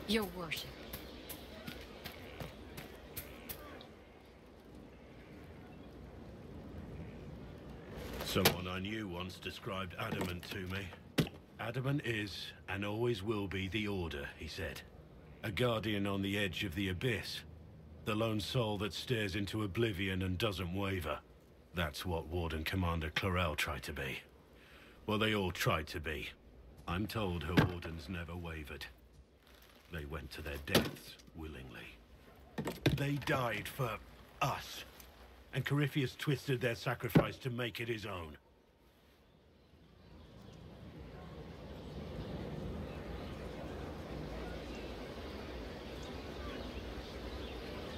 Your worship. Someone I knew once described adamant to me. Adamant is, and always will be, the Order, he said. A guardian on the edge of the abyss. The lone soul that stares into oblivion and doesn't waver. That's what Warden Commander Clarel tried to be. Well, they all tried to be. I'm told her wardens never wavered. They went to their deaths willingly. They died for us. And Corypheus twisted their sacrifice to make it his own.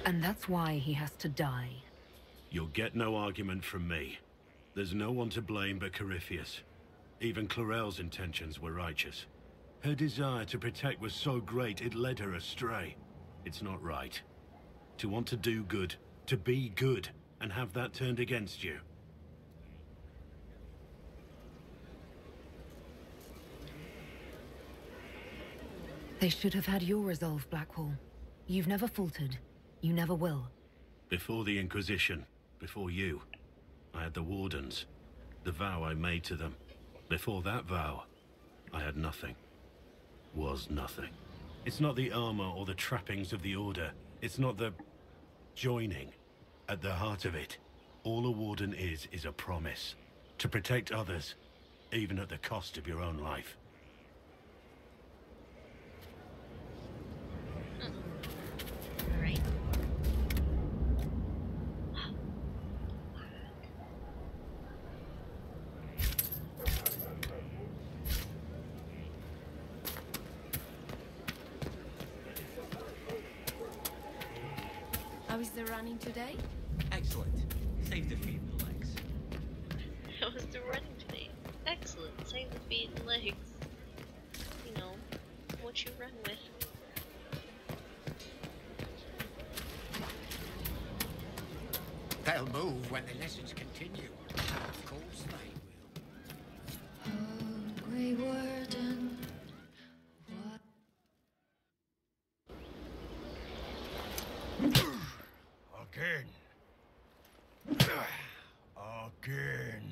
And that's why he has to die. You'll get no argument from me. There's no one to blame but Corypheus. Even Clarel's intentions were righteous. Her desire to protect was so great it led her astray. It's not right. To want to do good, to be good, and have that turned against you. They should have had your resolve, Blackwall. You've never faltered. You never will. Before the Inquisition, before you, I had the Wardens. The vow I made to them. Before that vow, I had nothing. Was nothing. It's not the armor or the trappings of the Order. It's not the joining. At the heart of it, all a Warden is a promise. To protect others, even at the cost of your own life. Right. How is the running today? Excellent. Save the feet and legs. How was the running today? Excellent. Save the feet and legs. You know, what you run with. They'll move when the lessons continue. Of course they will. Oh, Grey Warden, what? Again. Again.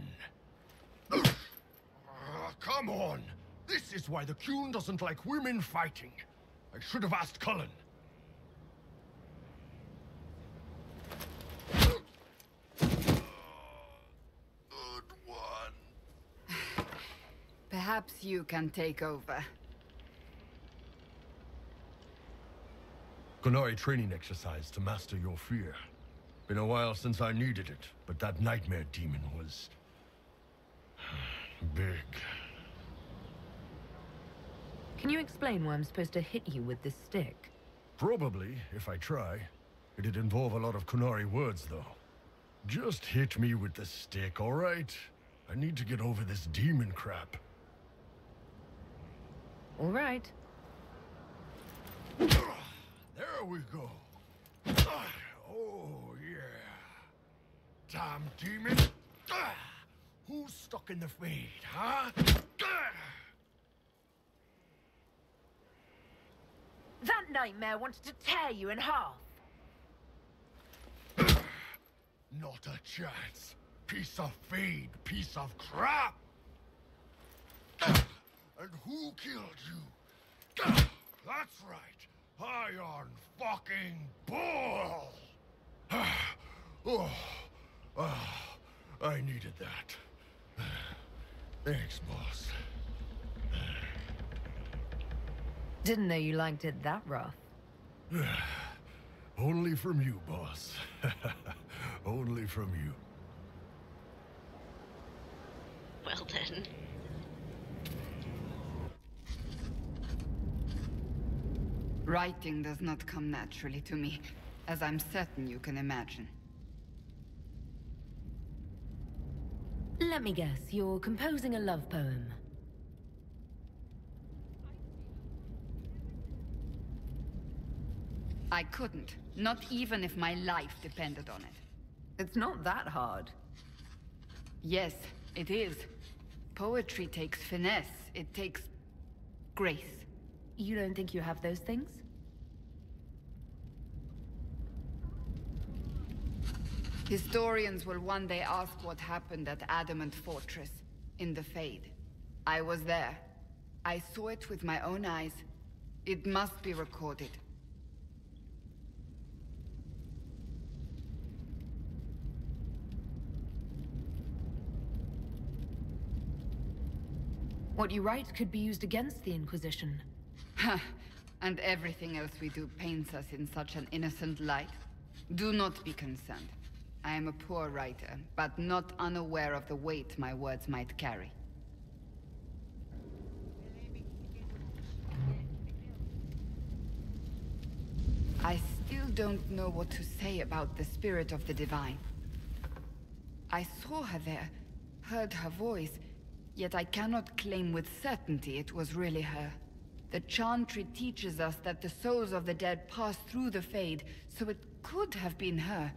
Come on! This is why the Qun doesn't like women fighting. I should have asked Cullen. Good one. Perhaps you can take over. Qunari training exercise to master your fear. Been a while since I needed it, but that nightmare demon was... big. Can you explain why I'm supposed to hit you with this stick? Probably, if I try. It'd involve a lot of Qunari words, though. Just hit me with the stick, all right? I need to get over this demon crap. All right. There we go. Oh, yeah. Damn demon. Who's stuck in the fade, huh? That nightmare wanted to tear you in half. Not a chance. Piece of fade, piece of crap. And who killed you? That's right. Iron fucking Bull! I needed that. Thanks, boss. Didn't know you liked it that rough. Only from you, boss. Only from you. Well then. Writing does not come naturally to me, as I'm certain you can imagine. Let me guess, you're composing a love poem. I couldn't, not even if my life depended on it. It's not that hard. Yes, it is. Poetry takes finesse, it takes grace. You don't think you have those things? Historians will one day ask what happened at Adamant Fortress, in the Fade. I was there. I saw it with my own eyes. It must be recorded. What you write could be used against the Inquisition. Ha! And everything else we do paints us in such an innocent light. Do not be concerned. I am a poor writer, but not unaware of the weight my words might carry. I still don't know what to say about the spirit of the Divine. I saw her there, heard her voice, yet I cannot claim with certainty it was really her. The Chantry teaches us that the souls of the dead pass through the Fade, so it could have been her.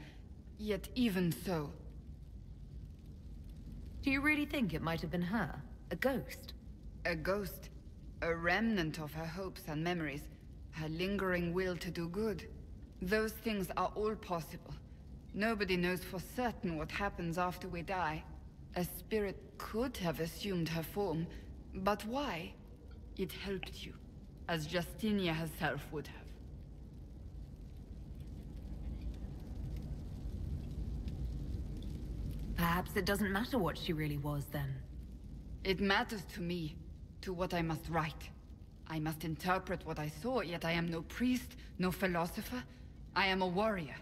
Yet even so... Do you really think it might have been her? A ghost? A ghost. A remnant of her hopes and memories. Her lingering will to do good. Those things are all possible. Nobody knows for certain what happens after we die. A spirit could have assumed her form, but why? It helped you, as Justinia herself would have. Perhaps it doesn't matter what she really was, then. It matters to me, to what I must write. I must interpret what I saw, yet I am no priest, no philosopher. I am a warrior.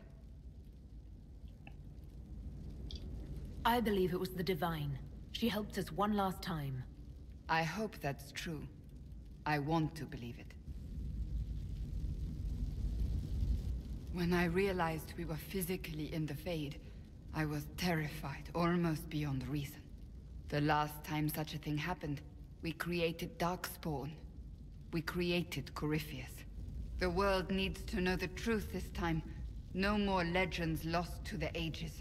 I believe it was the Divine. She helped us one last time. I hope that's true. I want to believe it. When I realized we were physically in the Fade, I was terrified, almost beyond reason. The last time such a thing happened, we created Darkspawn. We created Corypheus. The world needs to know the truth this time. No more legends lost to the ages.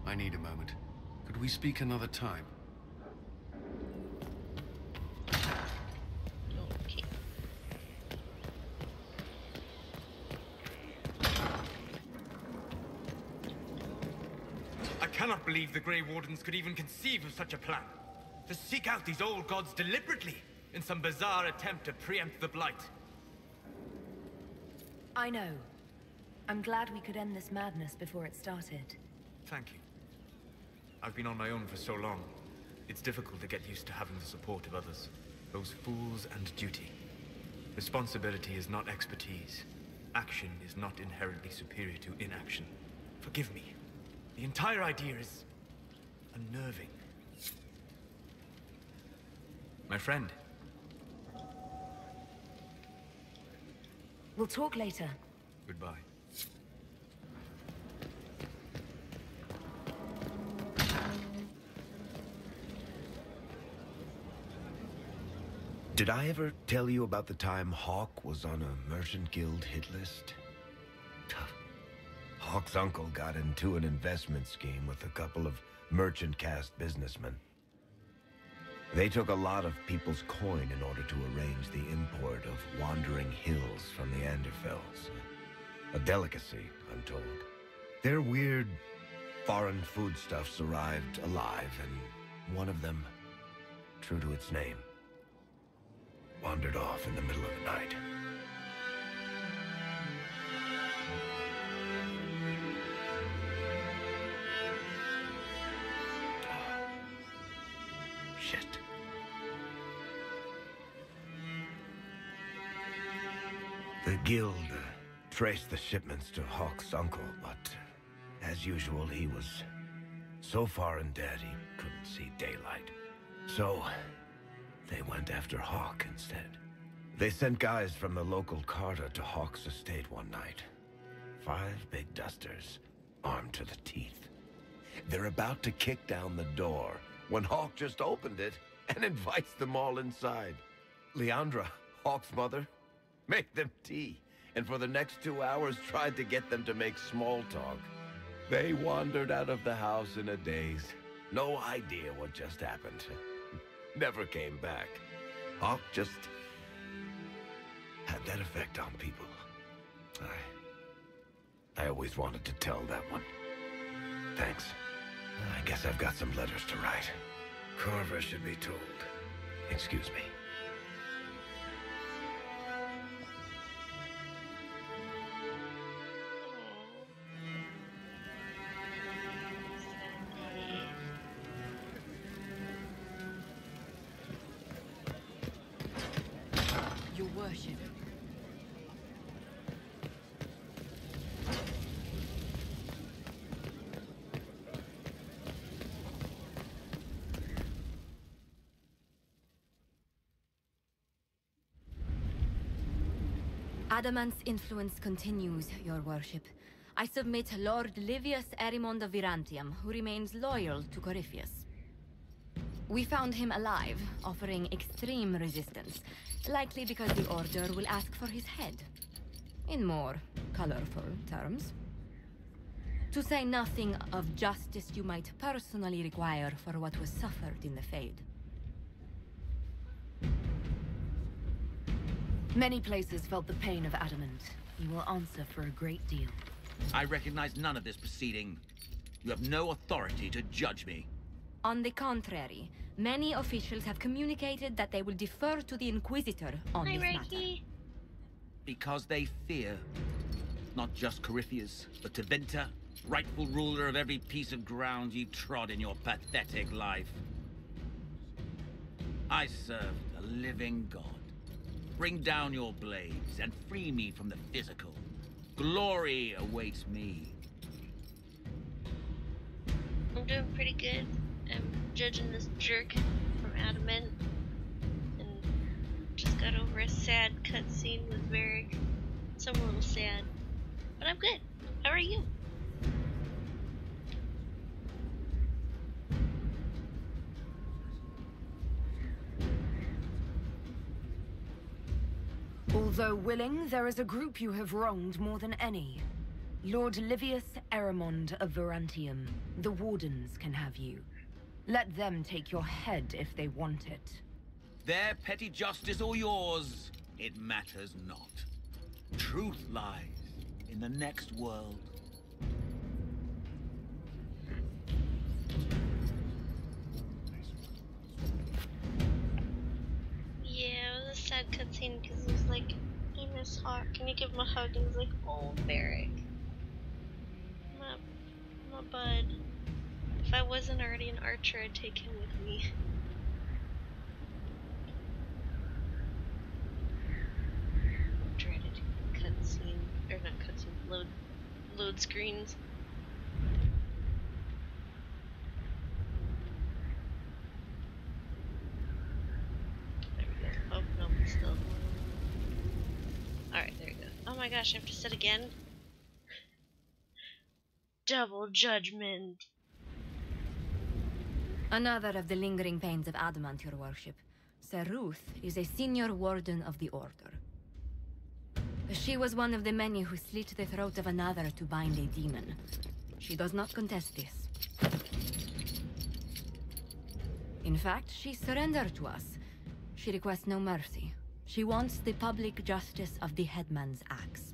I need a moment. Could we speak another time? Okay. I cannot believe the Grey Wardens could even conceive of such a plan. To seek out these old gods deliberately, in some bizarre attempt to preempt the Blight. I know. I'm glad we could end this madness before it started. Thank you. I've been on my own for so long. It's difficult to get used to having the support of others. Those fools and duty. Responsibility is not expertise. Action is not inherently superior to inaction. Forgive me. The entire idea is unnerving. My friend. We'll talk later. Goodbye. Did I ever tell you about the time Hawk was on a Merchant Guild hit list? Hawk's uncle got into an investment scheme with a couple of merchant caste businessmen. They took a lot of people's coin in order to arrange the import of wandering hills from the Anderfells. A delicacy, I'm told. Their weird, foreign foodstuffs arrived alive, and one of them, true to its name, wandered off in the middle of the night. Shit. The guild traced the shipments to Hawk's uncle, but as usual, he was so far in debt he couldn't see daylight. So they went after Hawk instead. They sent guys from the local carter to Hawk's estate one night. 5 big dusters, armed to the teeth. They're about to kick down the door when Hawk just opened it and invites them all inside. Leandra, Hawk's mother, made them tea, and for the next 2 hours tried to get them to make small talk. They wandered out of the house in a daze. No idea what just happened. Never came back. Hawk just had that effect on people. I always wanted to tell that one. Thanks. I guess I've got some letters to write. Carver should be told. Excuse me. Your worship. Adamant's influence continues, your worship. I submit Lord Livius Erimond of Virantium, who remains loyal to Corypheus. We found him alive, offering extreme resistance, likely because the Order will ask for his head. In more colorful terms. To say nothing of justice you might personally require for what was suffered in the Fade. Many places felt the pain of Adamant. You will answer for a great deal. I recognize none of this proceeding. You have no authority to judge me. On the contrary, many officials have communicated that they will defer to the Inquisitor on this matter. Because they fear. Not just Corypheus, but Tevinter, rightful ruler of every piece of ground you trod in your pathetic life. I serve the living God. Bring down your blades and free me from the physical. Glory awaits me. I'm doing pretty good. I'm judging this jerk from Adamant. And just got over a sad cutscene with Varric. So I'm a little sad. But I'm good. How are you? Although willing, there is a group you have wronged more than any. Lord Livius Erimond of Virantium. The Wardens can have you. Let them take your head if they want it. Their petty justice or yours, it matters not. Truth lies in the next world. Yeah, it was a sad cutscene because it was like, I miss Hawk. Can you give him a hug? And he's like, oh, Varric. My bud. If I wasn't already an archer, I'd take him with me. Dreaded cutscene, or not cutscene, load screens. There we go. Oh no, still. Alright, there we go. Oh my gosh, I have to sit again? Double judgment. Another of the lingering pains of Adamant, your worship. Ruth is a senior warden of the Order. She was one of the many who slit the throat of another to bind a demon. She does not contest this. In fact, she surrendered to us. She requests no mercy. She wants the public justice of the headman's axe.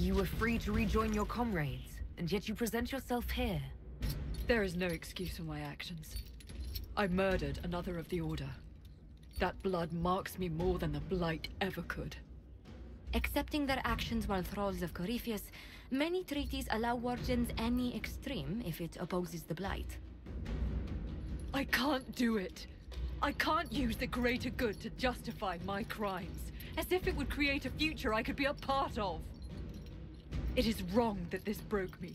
You were free to rejoin your comrades, and yet you present yourself here. There is no excuse for my actions. I murdered another of the Order. That blood marks me more than the Blight ever could. Accepting their actions while thralls of Corypheus, many treaties allow wardens any extreme if it opposes the Blight. I can't do it. I can't use the greater good to justify my crimes, as if it would create a future I could be a part of. It is wrong that this broke me.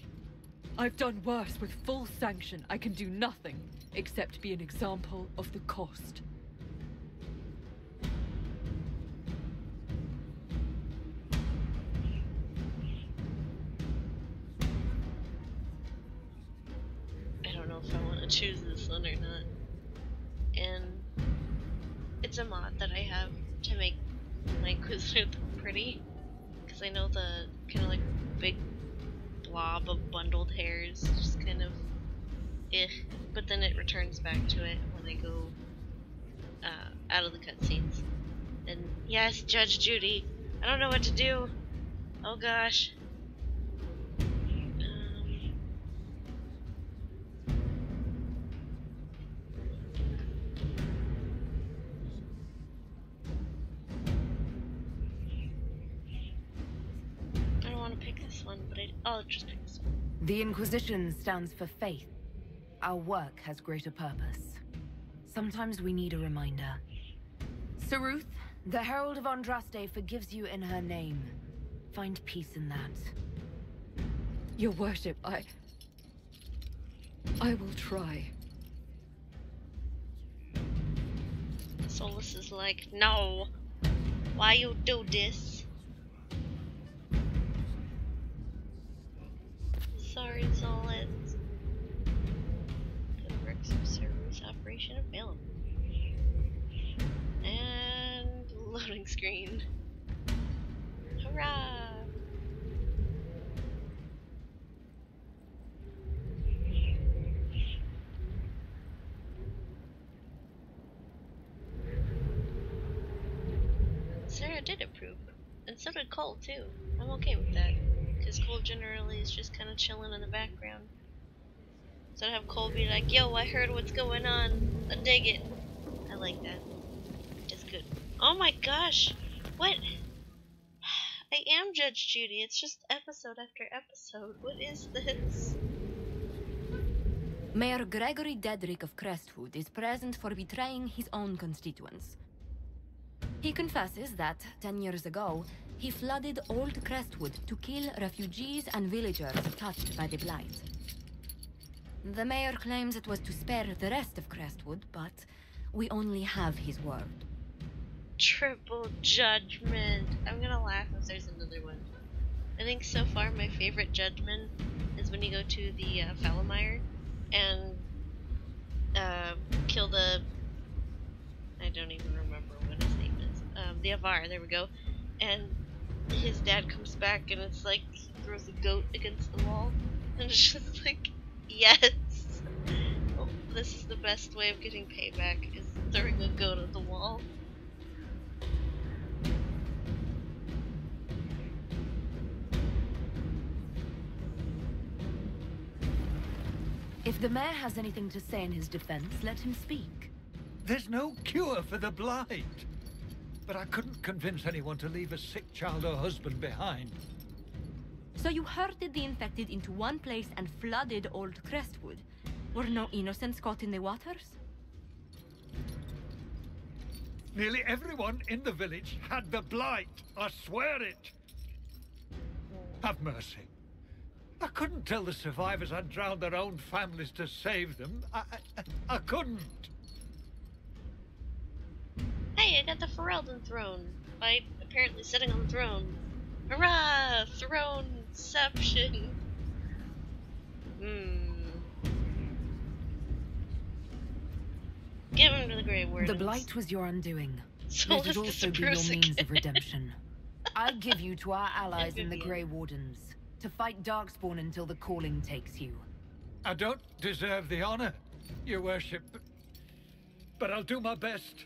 I've done worse. With full sanction. I can do nothing except be an example of the cost. I don't know if I want to choose this one or not. And it's a mod that I have to make my Inquisitor look pretty. Because I know the kind of like big blob of bundled hairs just kind of but then it returns back to it when I go out of the cutscenes. And yes, Judge Judy, I don't know what to do. Oh gosh. I don't want to pick this one, but I'll just pick this one. The Inquisition stands for faith. Our work has greater purpose. Sometimes we need a reminder. Saruth, the Herald of Andraste forgives you in her name. Find peace in that. Your worship, I will try. Solus is like, no. Why you do this? Sorry, Solus. Good work, service operation available. And loading screen. Hurrah! Sarah did approve, and so did Cole too. I'm okay with that, because Cole generally is just kind of chilling in the background. So to have Cole be like, yo, I heard what's going on, I dig it. I like that. It's good. Oh my gosh! What? I am Judge Judy, it's just episode after episode. What is this? Mayor Gregory Dedrick of Crestwood is present for betraying his own constituents. He confesses that, 10 years ago, he flooded Old Crestwood to kill refugees and villagers touched by the Blight. The mayor claims it was to spare the rest of Crestwood, but we only have his word. Triple judgment. I'm gonna laugh if there's another one. I think so far my favorite judgment is when you go to the Falamire and kill the... I don't even remember what his name is. The Avar, there we go. And his dad comes back and it's like he throws a goat against the wall. And it's just like, yes! Oh, this is the best way of getting payback, is throwing a goat at the wall. If the mayor has anything to say in his defense, let him speak. There's no cure for the Blight. But I couldn't convince anyone to leave a sick child or husband behind. So you herded the infected into one place and flooded Old Crestwood. Were no innocents caught in the waters? Nearly everyone in the village had the Blight. I swear it. Have mercy. I couldn't tell the survivors I'd drowned their own families to save them. I couldn't. Hey, I got the Ferelden throne by apparently sitting on the throne. Hurrah! Throneception! Give him to the Grey Wardens. The Blight was your undoing. So Let it also be your means of redemption. I give you to our allies in the Grey Wardens, to fight Darkspawn until the calling takes you. I don't deserve the honor, your worship, but I'll do my best.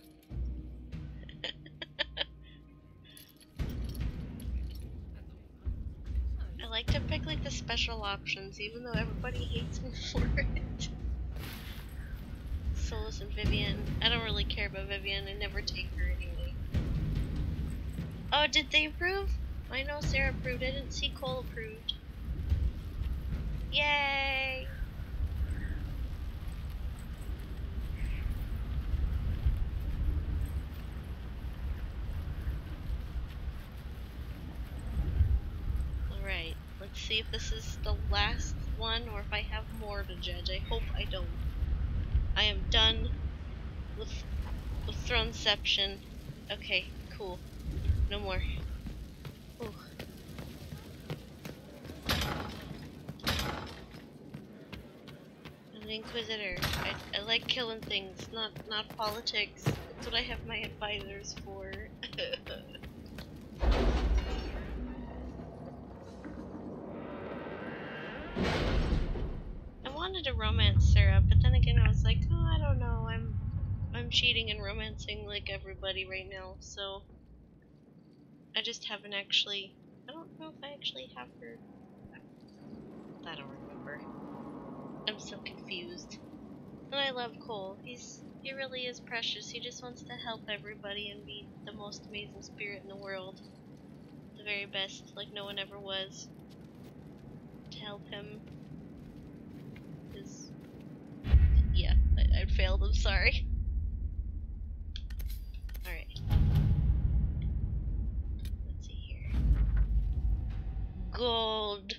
I like to pick like the special options, even though everybody hates me for it. Solus and Vivian. I don't really care about Vivian. I never take her anyway. Oh, did they approve? I know Sarah approved. I didn't see Cole approved. Yay! see if this is the last one or if I have more to judge. I hope I don't. I am done with Throneception. Okay, cool. No more. Ooh. An Inquisitor. I like killing things, not politics. That's what I have my advisors for. I wanted a romance syrup, but then again I was like, oh, I don't know. I'm cheating and romancing like everybody right now, so I just haven't actually. I don't know if I actually have her. I don't remember. I'm so confused. And I love Cole. He really is precious. He just wants to help everybody and be the most amazing spirit in the world. The very best, like no one ever was. To help him is. Yeah, I failed. I'm sorry. Alright. Let's see here. Gold.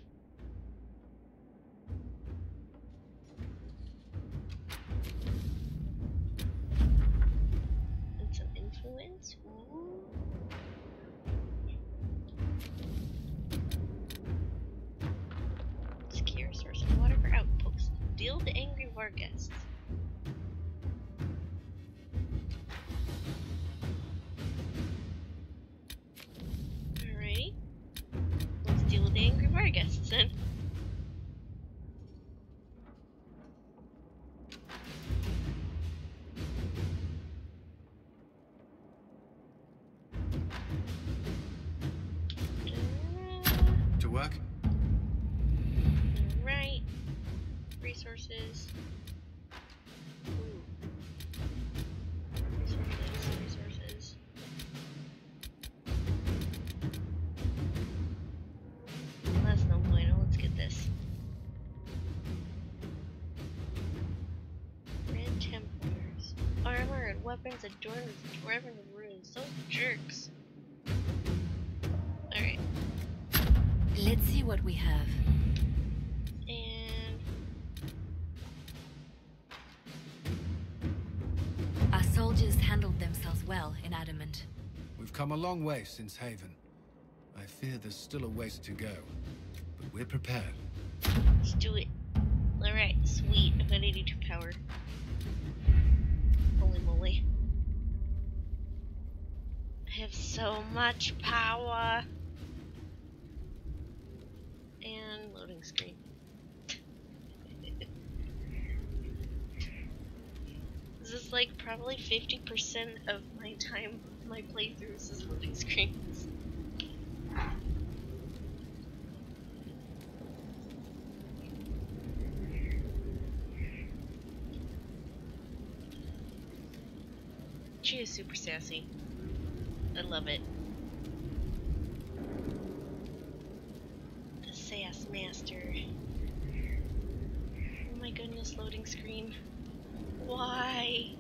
And some influence. Ooh. Secure source of water for outpost. Deal to angry war guests. Alrighty. Let's deal with the angry war guests then. To work? Right. Resources. Ooh. Resources. That's no bueno. Let's get this. Red Templars. Armor and weapons adorned with dwarven runes. Those jerks. Alright. Let's see what we have. And Our soldiers handled themselves well in Adamant. We've come a long way since Haven. I fear there's still a ways to go, but we're prepared. let's do it. Alright, sweet. I've got 82 power. Holy moly. I have so much power. And loading screen. This is like probably 50% of my time, my playthroughs is loading screens. She is super sassy. I love it. The sass master. Oh my goodness, loading screen. Why?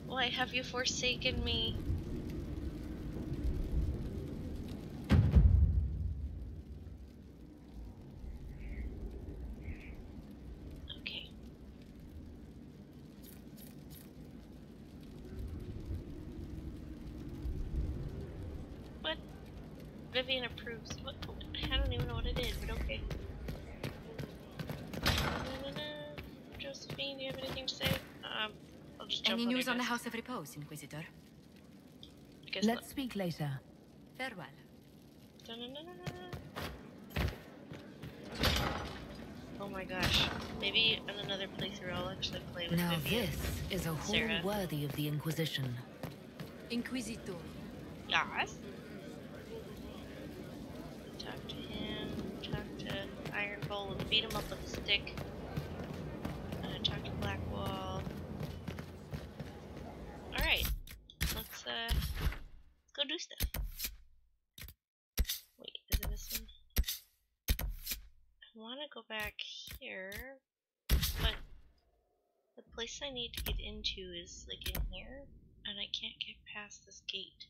Why have you forsaken me? Okay. What? Vivian approves. What? I don't even know what it is, but okay. Josephine, do you have anything to say? I'll just jump Any on news it, on the guys. House of Repose, Inquisitor? Guess Let's speak later. Farewell. Oh my gosh. Maybe on another playthrough I'll actually play with Now Vivian. this is a hall Sarah. worthy of the Inquisition. Inquisitor. Yes. Talk to him. Talk to Iron Bowl and beat him up with a stick. Talk to Blackwall. Alright. Let's go do stuff. Wait, is it this one? I want to go back here, but the place I need to get into is like in here, and I can't get past this gate.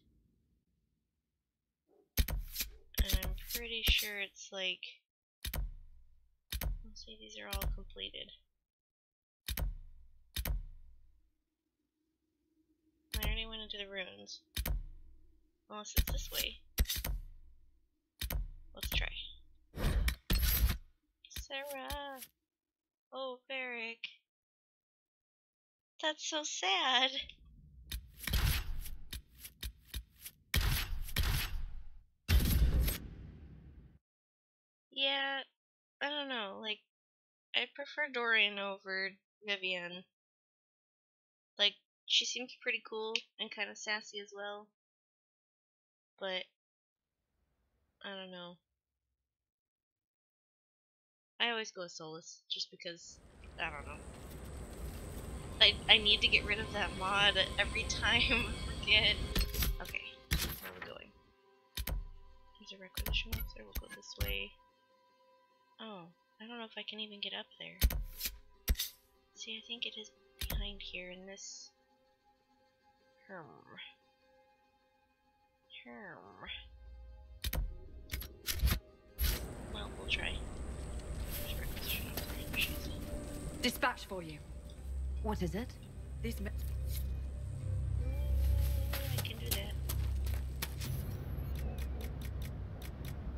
And I'm pretty sure it's like See, these are all completed. I already went into the ruins. Unless it's this way. Let's try. Sarah! Oh, Varric. That's so sad. Yeah, I don't know, like, I prefer Dorian over Vivienne. Like, she seems pretty cool and kind of sassy as well. But, I don't know. I always go with Solus, just because, I don't know. I need to get rid of that mod every time I forget. Okay, where are we going? There's a requisition officer, we'll go this way. Oh, I don't know if I can even get up there. See, I think it is behind here in this... Well, we'll try. There's a requisition officer. She's... Dispatch for you. What is it? This I can do that.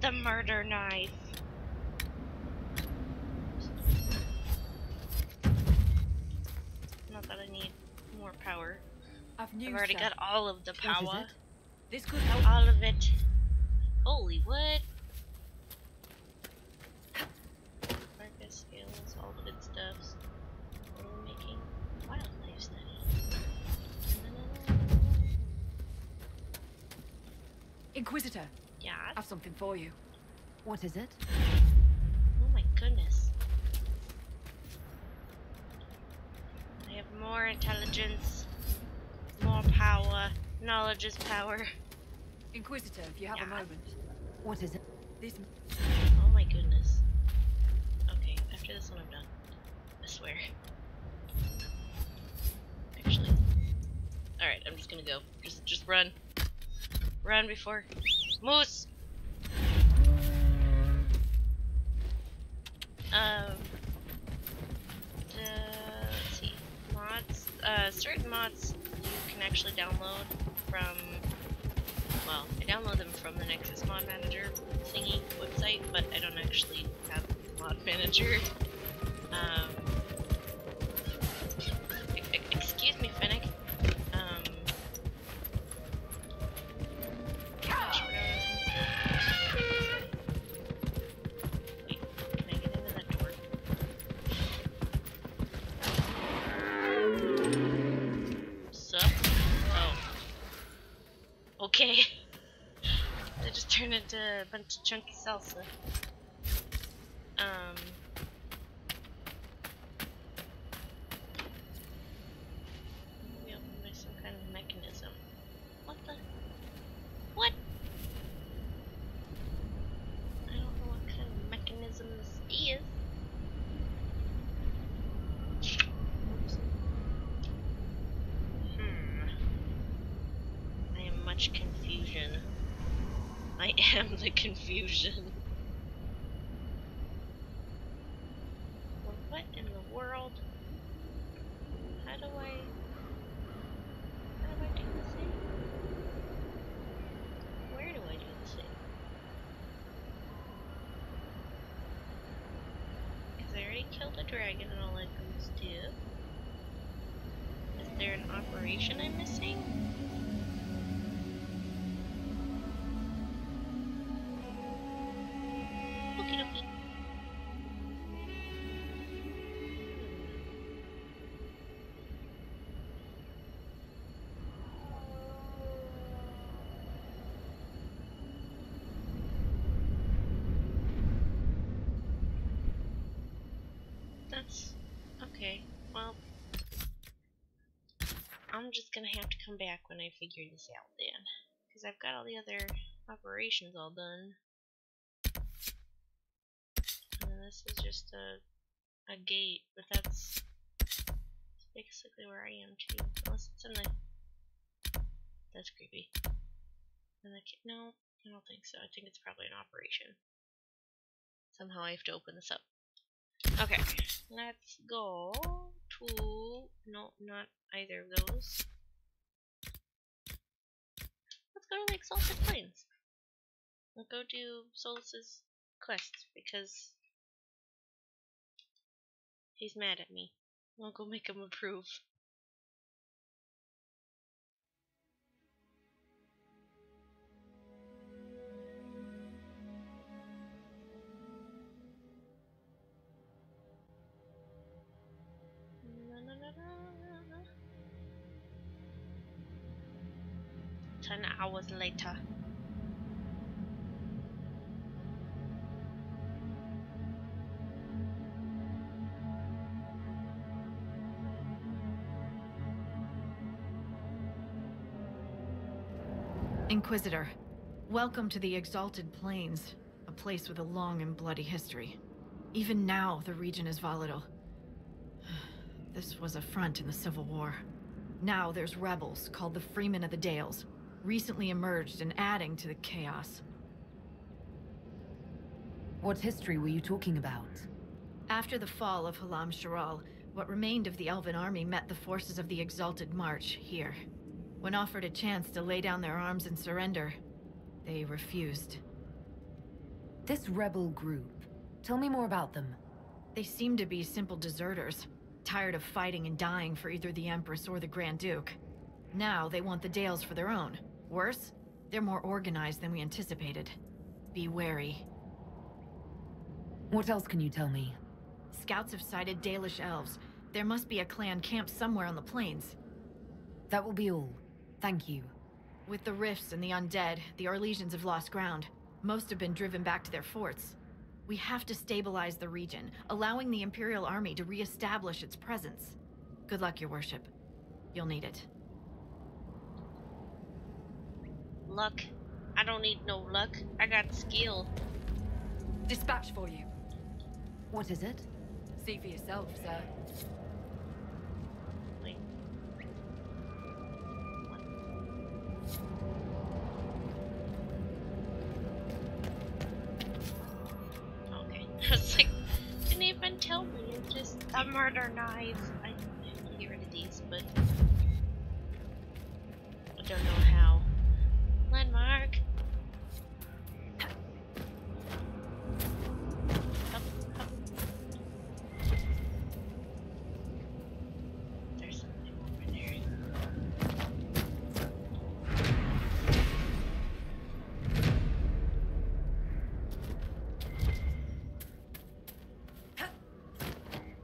The murder knife. Not that I need more power. I've already got all of the power. What is it? This could help. All of it. Holy what? Carcass scales, all the good stuffs. What are we making? Wildlife study. Inquisitor. Yeah. I have something for you. What is it? Oh my goodness. I have more intelligence, more power. Knowledge is power. Inquisitor, if you have a moment. What is it? This. Oh my goodness. Okay, after this one I'm done. I swear. Actually. Alright, I'm just gonna go. Just run. Run before. Moose! Let's see. Mods. Certain mods you can actually download from, well, I download them from the Nexus Mod Manager thingy website, but I don't actually have Mod Manager. Excuse me, Fennec. Gosh, what I was gonna say. Wait, can I get into that door? Sup? Oh. Okay. They just turned into a bunch of chunky salsa. Maybe opened by some kind of mechanism. What the? What? I don't know what kind of mechanism this is. Oops. I am much confusion. I am the confusion. Well, what in the world? How do I do this thing? Where do I do this thing? Because I already killed a dragon and all that good stuff. Is there an operation I'm missing? Okie dokie. That's okay. Well, I'm just gonna have to come back when I figure this out then. Because I've got all the other operations all done. And then this is just a gate, but that's basically where I am too. Unless it's in the... That's creepy. And no, I don't think so. I think it's probably an operation. Somehow I have to open this up. Okay, let's go to... No, not either of those. Let's go to the Exalted Plains. We'll go do Solus's quest, because he's mad at me. I'll go make him approve. Na, na, na, na. 10 hours later. Inquisitor, welcome to the Exalted Plains, a place with a long and bloody history. Even now, the region is volatile. This was a front in the Civil War. Now there's rebels called the Freemen of the Dales, recently emerged and adding to the chaos. What history were you talking about? After the fall of Halam Sharal, what remained of the Elven army met the forces of the Exalted March here. When offered a chance to lay down their arms and surrender, they refused. This rebel group, tell me more about them. They seem to be simple deserters, tired of fighting and dying for either the Empress or the Grand Duke. Now they want the Dales for their own. Worse, they're more organized than we anticipated. Be wary. What else can you tell me? Scouts have sighted Dalish elves. There must be a clan camped somewhere on the plains. That will be all. Thank you. With the rifts and the undead, the Orlesians have lost ground. Most have been driven back to their forts. We have to stabilize the region, allowing the Imperial Army to re-establish its presence. Good luck, Your Worship. You'll need it. Luck? I don't need no luck. I got skill. Dispatch for you. What is it? See for yourself, sir. Wait. Okay. I was like, didn't even tell me. It's just a murder knife. I have to get rid of these, but I don't know how. Landmark. Up, up. There's something over there.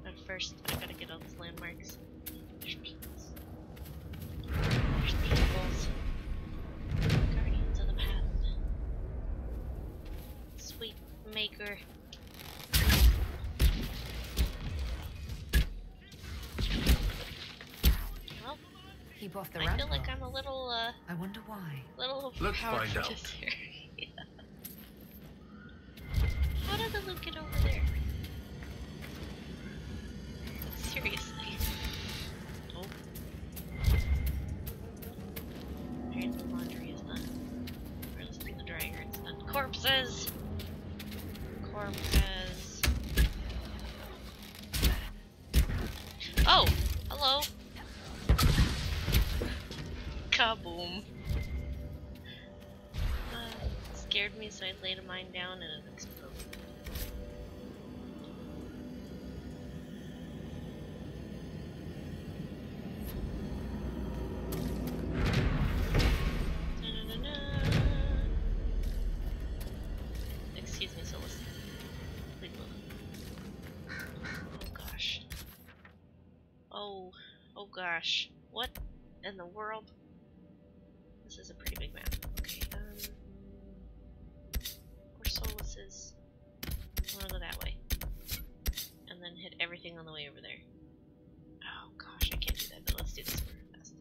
But first, I gotta get all these landmarks. There's peoples. There's peoples. Guardians of the Path. Sweet maker. Well, Keep off the I ramp. feel like I'm a little, I wonder why. little Let's overpowered find for out. this area. How did the loot get over there? Seriously. Oh. Apparently the laundry is done. Or at least the dryer is done. Corpses! Corpses. Oh! Hello! Kaboom. Scared me, so I laid a mine down and it exploded. Excuse me, Solus. Please move. Oh gosh. Oh gosh. What in the world? This is a pretty big map. Okay, where Solus is. I wanna go that way. And then hit everything on the way over there. Oh gosh, I can't do that, but let's do this super fast.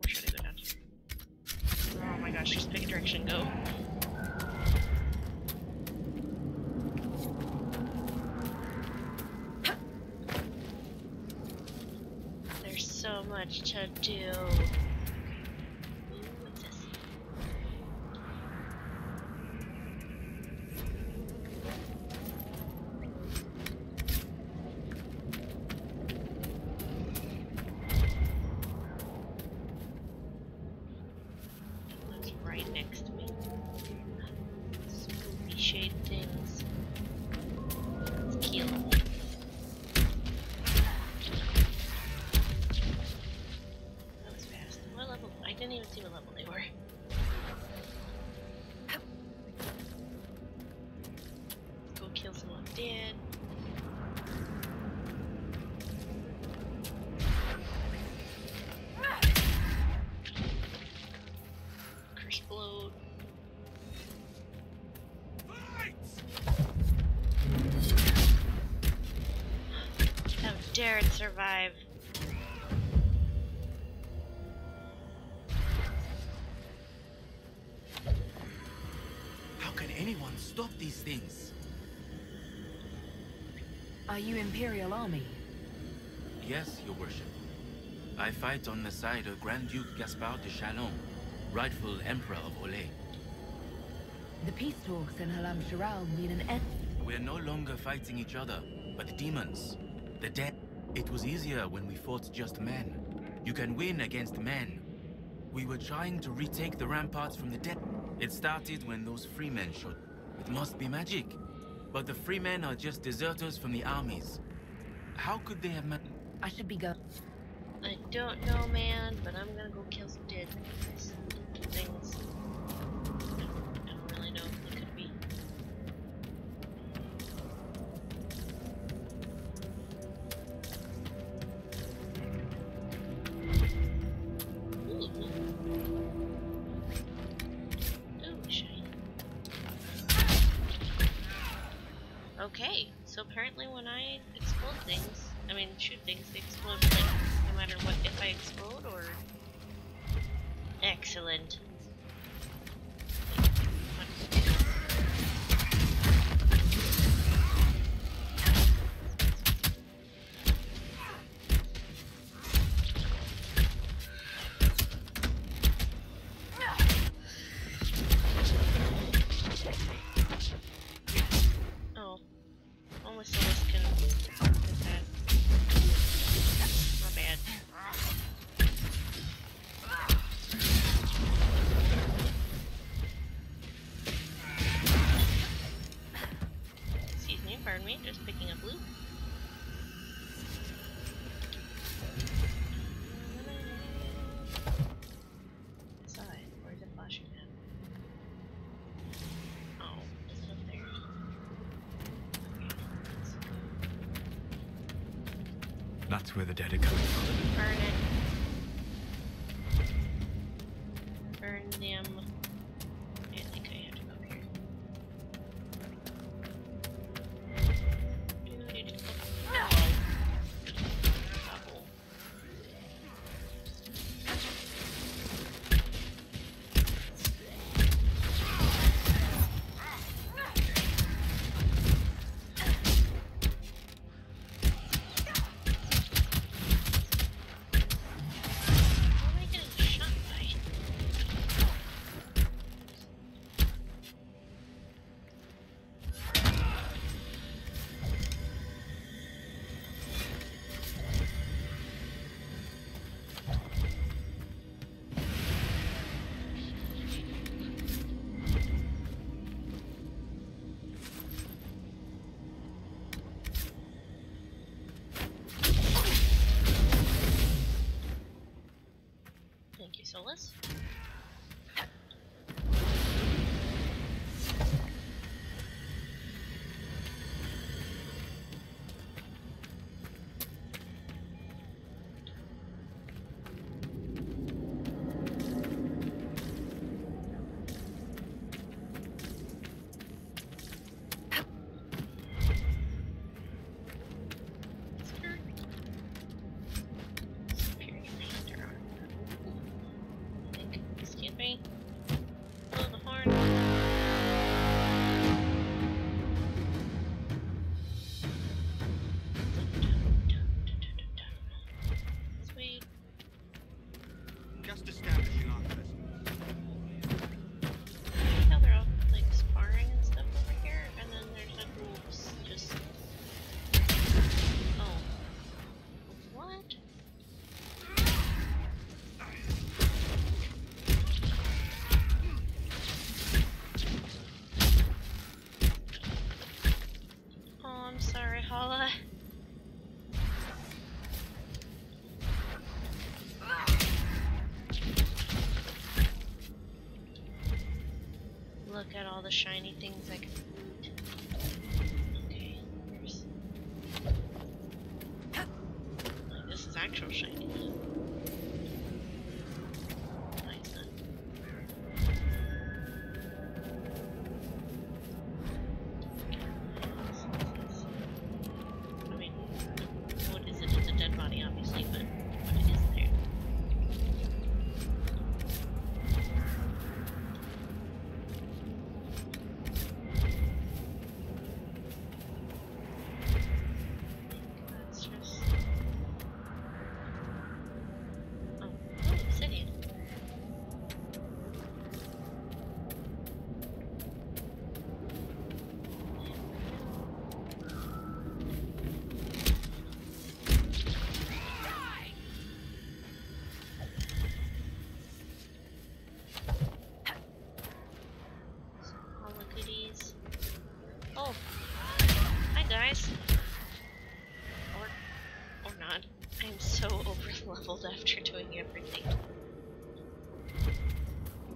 Or should I go down here? Oh my gosh, just pick a direction, go. There's so much to do. Ooh, what's this? didn't even see what level they were. Go kill some undead. Explode. How dare it survive? How can anyone stop these things? Are you Imperial Army? Yes, Your Worship. I fight on the side of Grand Duke Gaspard de Chalon, rightful Emperor of Olay. The peace talks in Halam Shiral mean an end. We're no longer fighting each other, but the demons, the dead. It was easier when we fought just men. You can win against men. We were trying to retake the ramparts from the dead. It started when those freemen showed. It must be magic. But the freemen are just deserters from the armies. How could they have met? I should be go. I don't know, man, but I'm gonna go kill some dead things. I don't really know what they could be. Okay, so apparently when I explode things, shoot things, they explode like, no matter what, if I explode or... Excellent. Just picking up loot. Inside. Where's it flashing at? Oh, is it up there? That's where the dead are coming from. Burn it. Burn them. I think I have to go here. Thank you, Solus. got all the shiny things I can eat. Okay, here's... This is actual shiny. Nice, huh? I mean, what is it? It's a dead body, obviously, but what is there? That's just... Oh, obsidian. Hollow goodies. Oh, hi guys. Or not. I'm so over leveled after doing everything.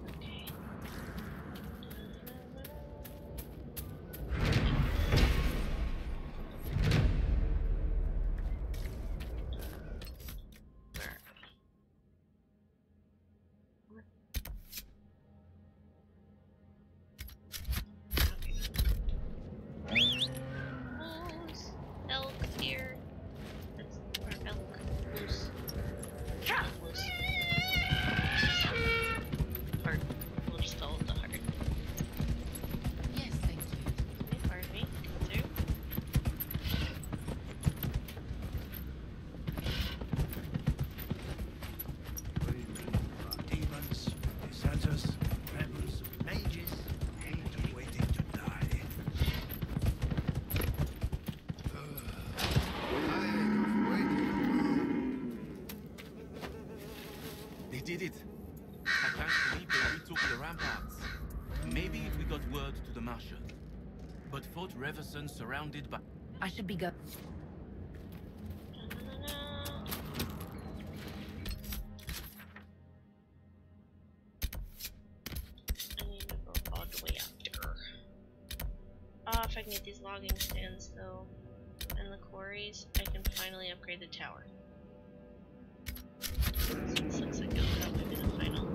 Okay. Where are we? What? Okay. Moose, elk here. That's where elk. Moose. Moose. Heart. We'll just call it the heart. Yes, thank you. Okay, pardon me. Come through. Demons, deserters, rebels, mages, hate waiting to die. They did it. I can't believe they retook the ramparts. Maybe if we got word to the Marshal. But Fort Reverson surrounded by... I should be go. I need to go all the way out there. Oh, if I can get these logging stands though, and the quarries, I can finally upgrade the tower. So this looks like that would be the final.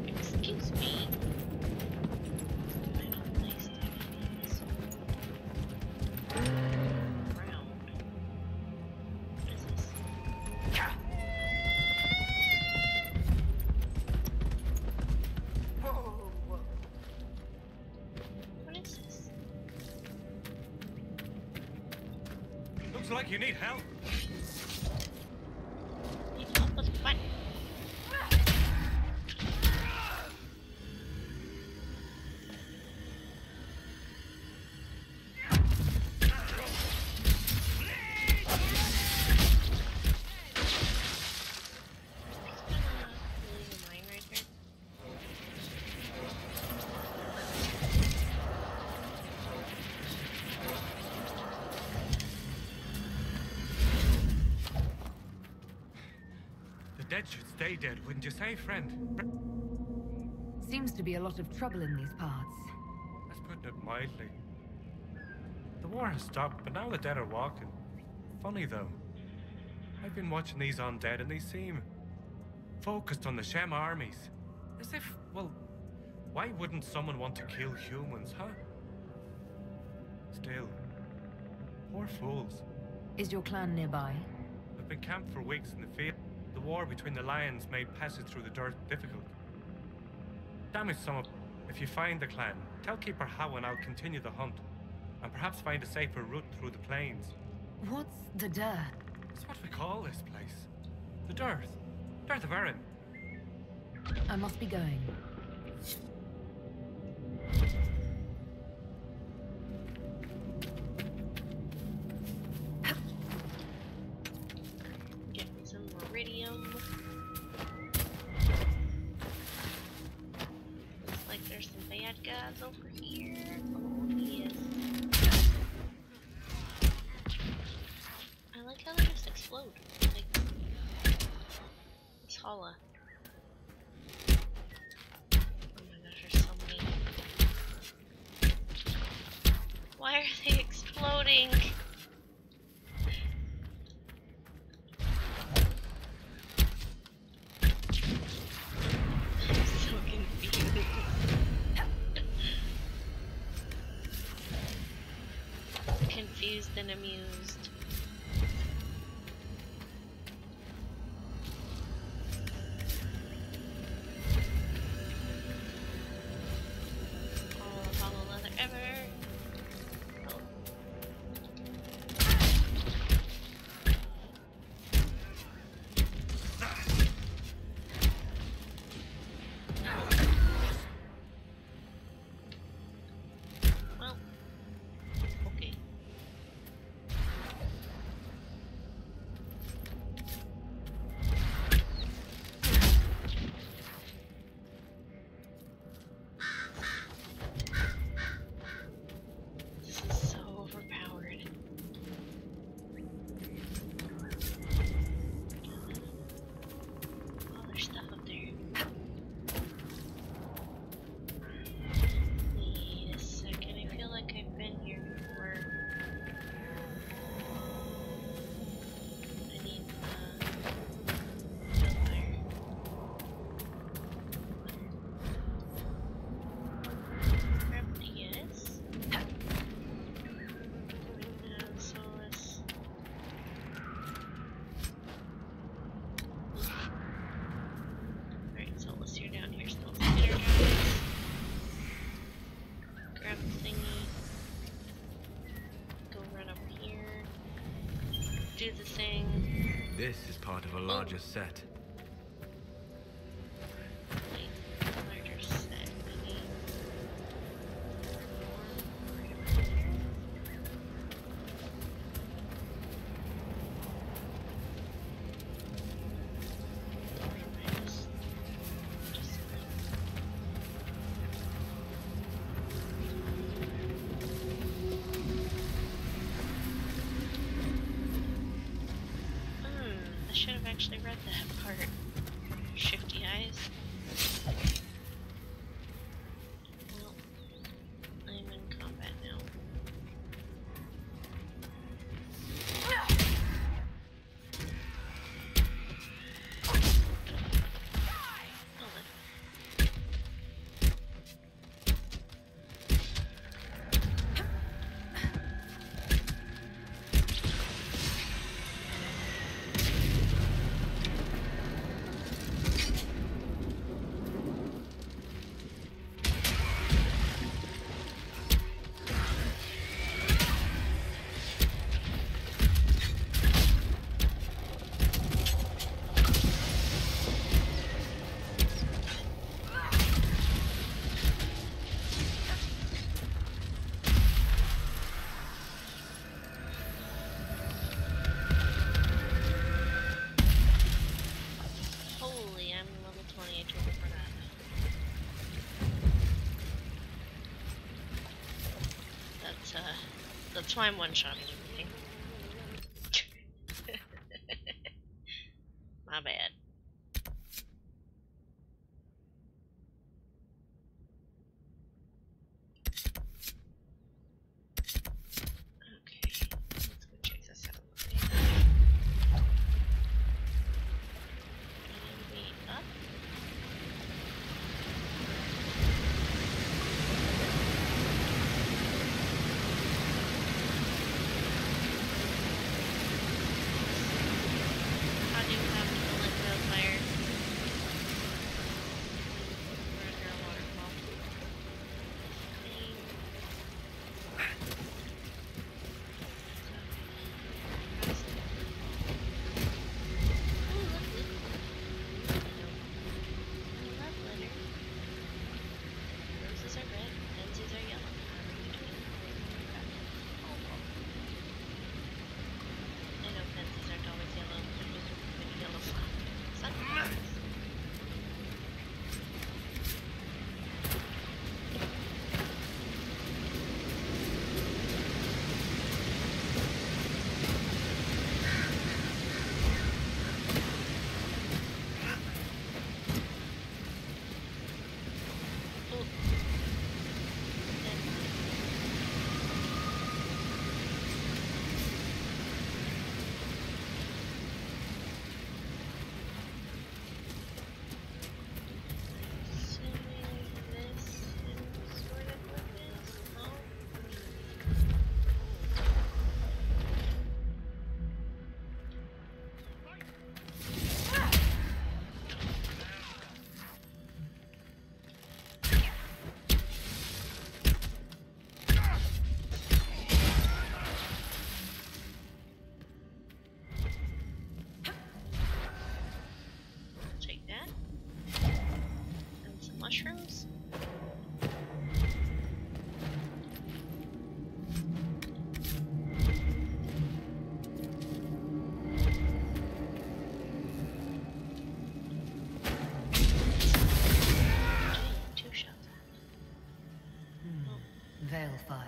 Excuse me. Final place to round. What is this? Whoa. What is this? Looks like you need help. Need help with what? Mine right there. The dead should stay dead, wouldn't you say, friend? Seems to be a lot of trouble in these parts. That's putting it mildly. The war has stopped, but now the dead are walking. Funny though. I've been watching these undead and they seem focused on the Shem armies. As if, well, why wouldn't someone want to kill humans, huh? Still, poor fools. Is your clan nearby? I've been camped for weeks in the field. The war between the lions made passage through the dirt difficult. Damage some of... If you find the clan, tell Keeper How and I'll continue the hunt. And perhaps find a safer route through the plains. What's the dirt? That's what we call this place. The Dearth. Dearth of Erin. I must be going. Get me some iridium. Looks like there's some bad guys over here. Oh, yes. I like how they just explode. Like, it's hollow. Oh my gosh, there's so many pleased and amused. All the hollow leather ever. Oh. Well, okay. This is so overpowered. Oh, there's stuff up there. Wait a second, I feel like I've been here before. I need gunfire. Grab DS. Solus. Alright, Solus, you're down here still. Energize. Grab the thingy. Go run up here. Do the thing. This is part of a larger set. Wait, larger set. Maybe. Right over here. Or am I just I should have actually read that part. Shifty eyes. Well, I'm in combat now. Hold on. Holy, I'm level 20, I totally forgot. That's why I'm one-shotting everything. My bad. Okay, let's go check this out. Maybe up? fire.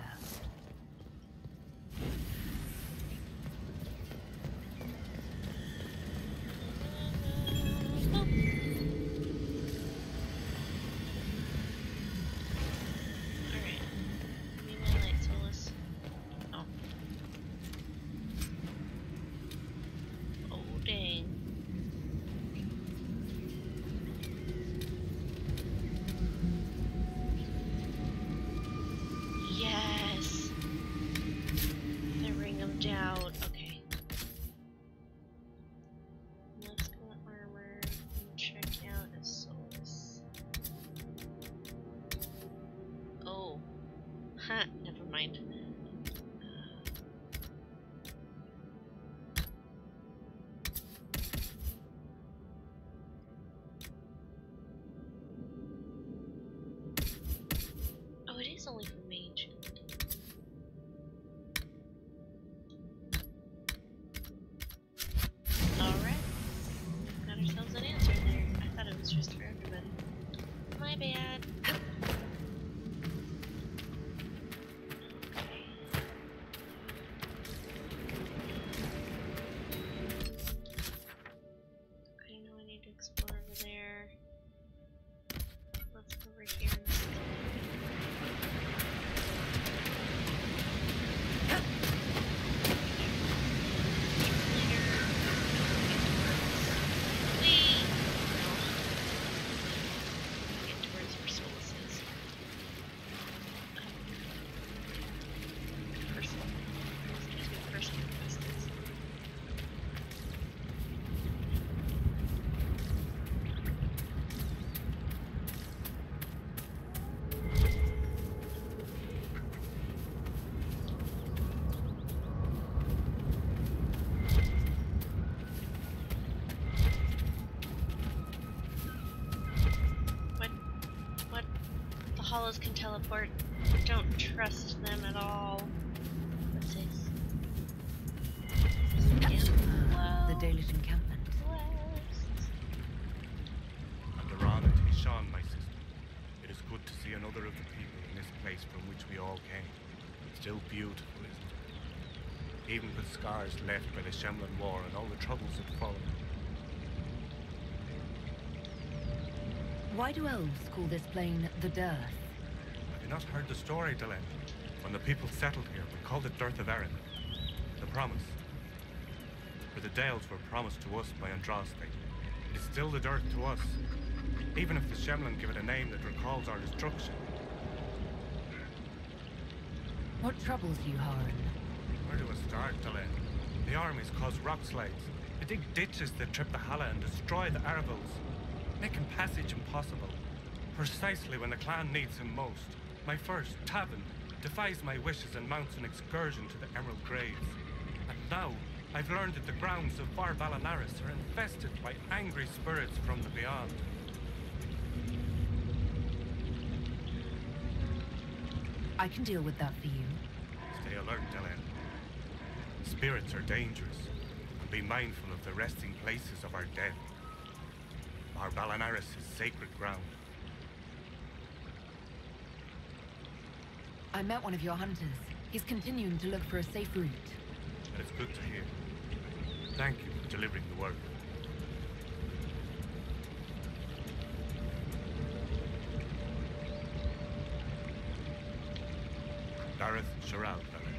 Never mind. Oh, it is only for mage. Alright. Got ourselves an answer there. I thought it was just for everybody. My bad. Explore over there. Let's go over here. Get towards where Solus is. Personal. Excuse me, personal distance. Hollows can teleport. Don't trust them at all. What's this? The Dalish encampment. Adarana to Ishan, my sister. It is good to see another of the people in this place from which we all came. It's still beautiful, isn't it? Even with scars left by the Shemlan War and all the troubles that followed. Why do elves call this plain the Dearth? Have you not heard the story, Delenn? When the people settled here, we called it Dearth of Erin. The promise. For the Dales were promised to us by Andraste. It is still the Dearth to us, even if the Shemlan give it a name that recalls our destruction. What troubles you, Haran? Where do I start, Delenn? The armies cause rock slides. They dig ditches that trip the Hala and destroy the Arvils, making passage impossible. Precisely when the clan needs him most. My first, Tavin, defies my wishes and mounts an excursion to the Emerald Graves. And now, I've learned that the grounds of Var Valanaris are infested by angry spirits from the beyond. I can deal with that for you. Stay alert, Delenn. Spirits are dangerous, and be mindful of the resting places of our dead. Var Valanaris is sacred ground. I met one of your hunters. He's continuing to look for a safe route. And it's good to hear. Thank you for delivering the word. Dareth Sharal, Delenn.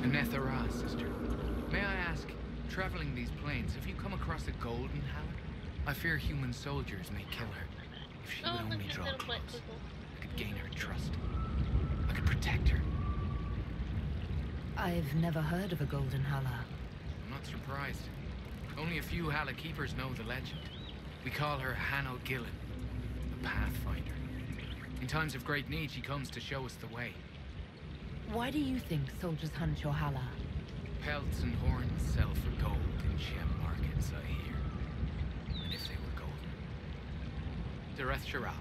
Nethera, sister. May I ask, traveling these plains, have you come across a golden Hala? I fear human soldiers may kill her. If she would only draw close, I could gain her trust. I could protect her. I've never heard of a golden Hala. I'm not surprised. Only a few Hala keepers know the legend. We call her Hanno Gillen, the Pathfinder. In times of great need, she comes to show us the way. Why do you think soldiers hunt your Hala? Pelts and horns sell for gold in gem markets, I hear. And if they were golden. Dareth Sharal.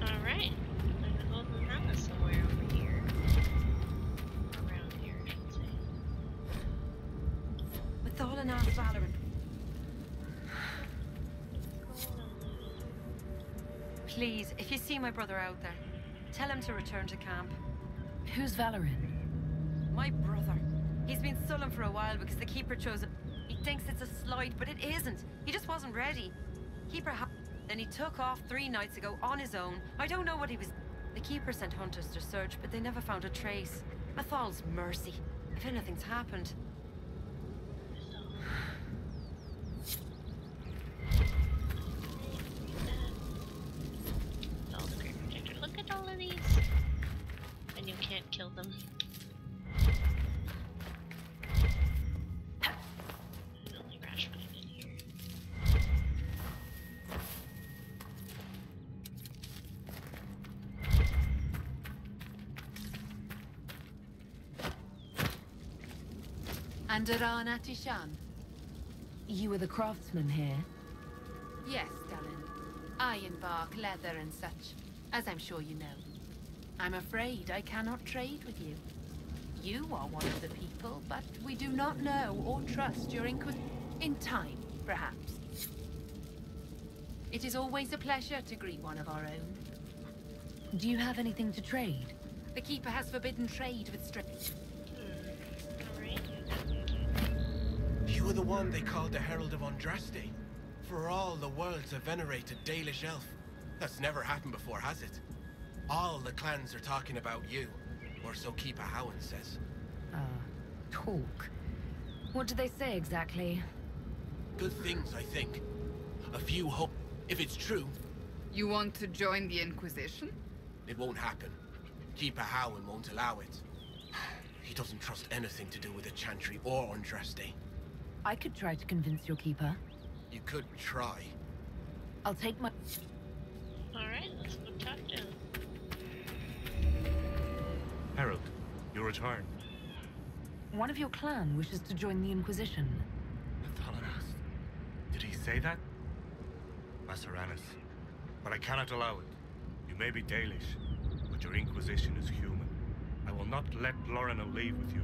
Alright. There's a golden helmet somewhere over here. Around here, I should say. Mathala Nas Valorant. Please, if you see my brother out there, tell him to return to camp. Who's Valorin? My brother. He's been sullen for a while because the Keeper chose a... He thinks it's a slight, but it isn't. He just wasn't ready. Keeper Then he took off 3 nights ago on his own. I don't know what he was... The Keeper sent hunters to search, but they never found a trace. Mathal's mercy. If anything's happened... Look at all of these. And you can't kill them. Only Rashmine in here. Andaran Atishan. You were the craftsman here? Yes, darling. Ironbark, leather and such, as I'm sure you know. I'm afraid I cannot trade with you. You are one of the people, but we do not know or trust your in time, perhaps. It is always a pleasure to greet one of our own. Do you have anything to trade? The Keeper has forbidden trade with You were the one they called the Herald of Andraste. For all the world's a venerated Dalish elf. That's never happened before, has it? All the clans are talking about you, or so Keeper Howan says. Talk. What do they say exactly? Good things, I think. A few hope, if it's true. You want to join the Inquisition? It won't happen. Keeper Howan won't allow it. He doesn't trust anything to do with the Chantry or Andraste. I could try to convince your keeper. You could try. I'll take my... Alright, let's go talk to him. Herald, you return. One of your clan wishes to join the Inquisition. Nathalanas. Did he say that? Masaranis. But I cannot allow it. You may be Dalish, but your Inquisition is human. I will not let Lorano leave with you.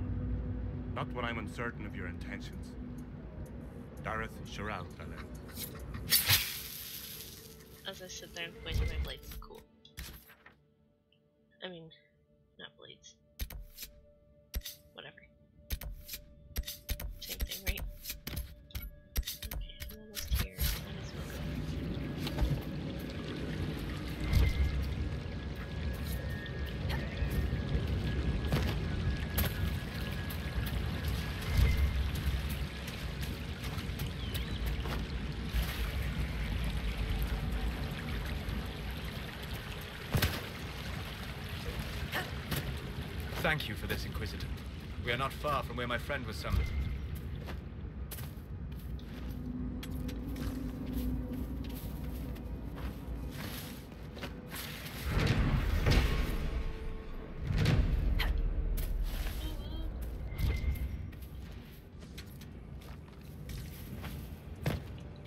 Not when I'm uncertain of your intentions. Dareth Shiral, As I sit there and point to my blades, cool. I mean, not blades. Whatever. Same thing, right? Okay, I'm almost here. Might as well go. Thank you for this, Inquisitor. We are not far from where my friend was summoned.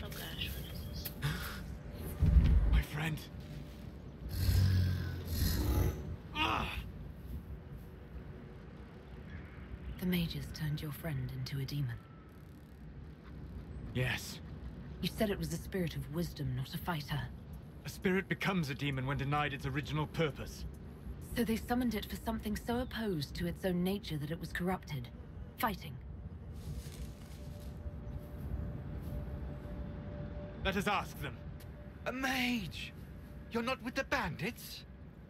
Oh gosh, what is this? My friend. The mages turned your friend into a demon. Yes. You said it was a spirit of wisdom, not a fighter. A spirit becomes a demon when denied its original purpose. So they summoned it for something so opposed to its own nature that it was corrupted. Fighting. Let us ask them. A mage! You're not with the bandits?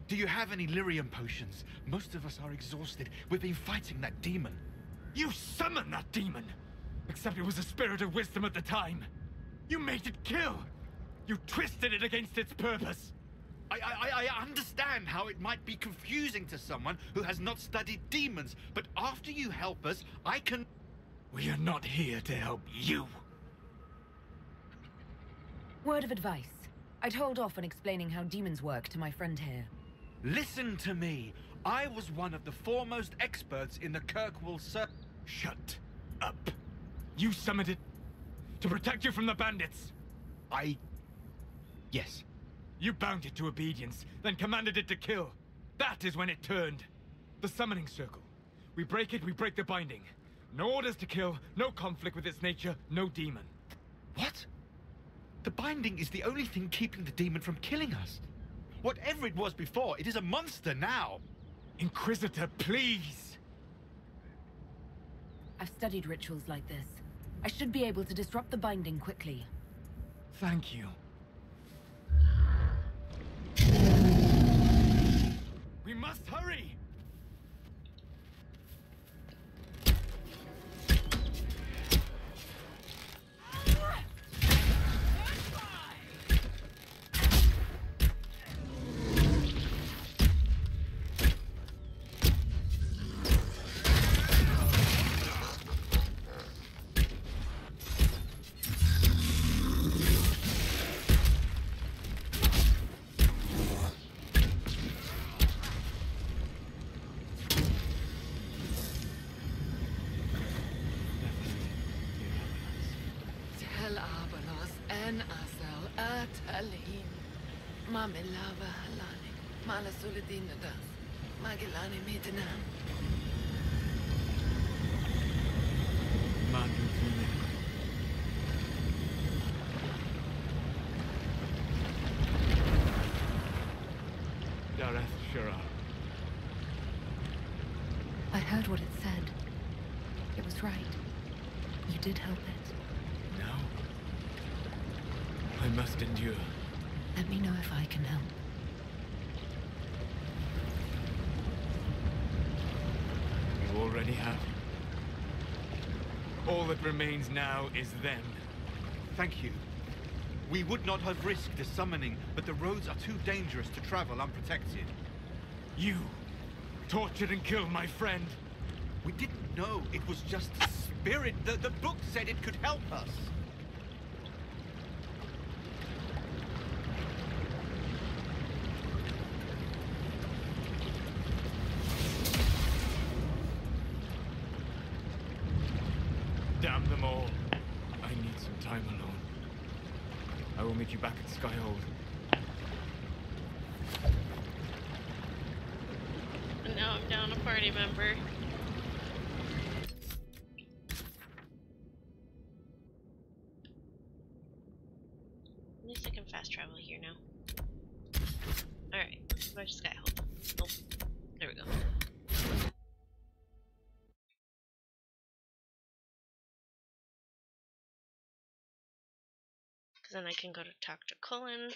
Do you have any lyrium potions? Most of us are exhausted. We've been fighting that demon. You summoned that demon! Except it was a spirit of wisdom at the time. You made it kill! You twisted it against its purpose! I understand how it might be confusing to someone who has not studied demons, but after you help us, I can... We are not here to help you. Word of advice. I'd hold off on explaining how demons work to my friend here. Listen to me. I was one of the foremost experts in the Kirkwall Shut up. You summoned it to protect you from the bandits. Yes. You bound it to obedience, then commanded it to kill. That is when it turned. The summoning circle. We break it, we break the binding. No orders to kill, no conflict with its nature, no demon. What? The binding is the only thing keeping the demon from killing us. Whatever it was before, it is a monster now. Inquisitor, please! I've studied rituals like this. I should be able to disrupt the binding quickly. Thank you. We must hurry! Mamelava halani, malasuladinadas, magilani mitanam. Dareth Shura. I heard what it said. It was right. You did help it. Now, I must endure. Let me know if I can help. You already have. All that remains now is them. Thank you. We would not have risked the summoning, but the roads are too dangerous to travel unprotected. You tortured and killed my friend. We didn't know it was just a spirit. The book said it could help us. Damn them all. I need some time alone. I will meet you back at Skyhold. And now I'm down a party member. At least I can fast travel here now. Alright, back to Skyhold. Oh, there we go. Then I can go to talk to Cullen.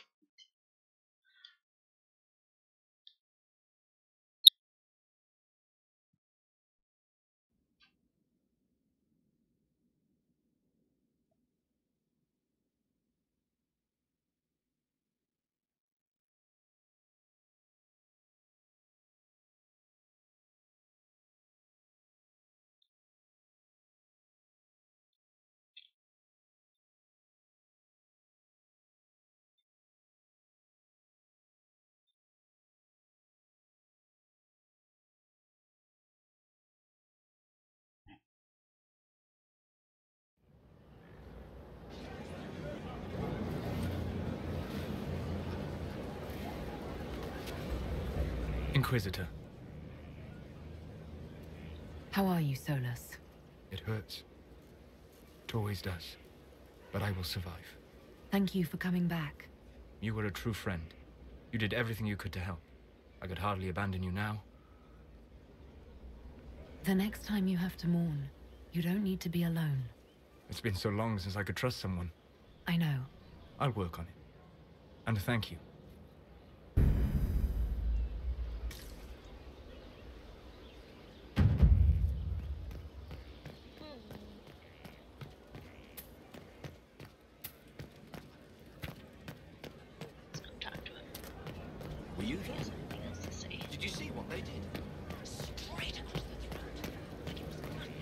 Inquisitor. How are you, Solus? It hurts. It always does. But I will survive. Thank you for coming back. You were a true friend. You did everything you could to help. I could hardly abandon you now. The next time you have to mourn, you don't need to be alone. It's been so long since I could trust someone. I know. I'll work on it. And thank you. Were you here? Did you see what they did? Straight across the throat. Like it was nothing.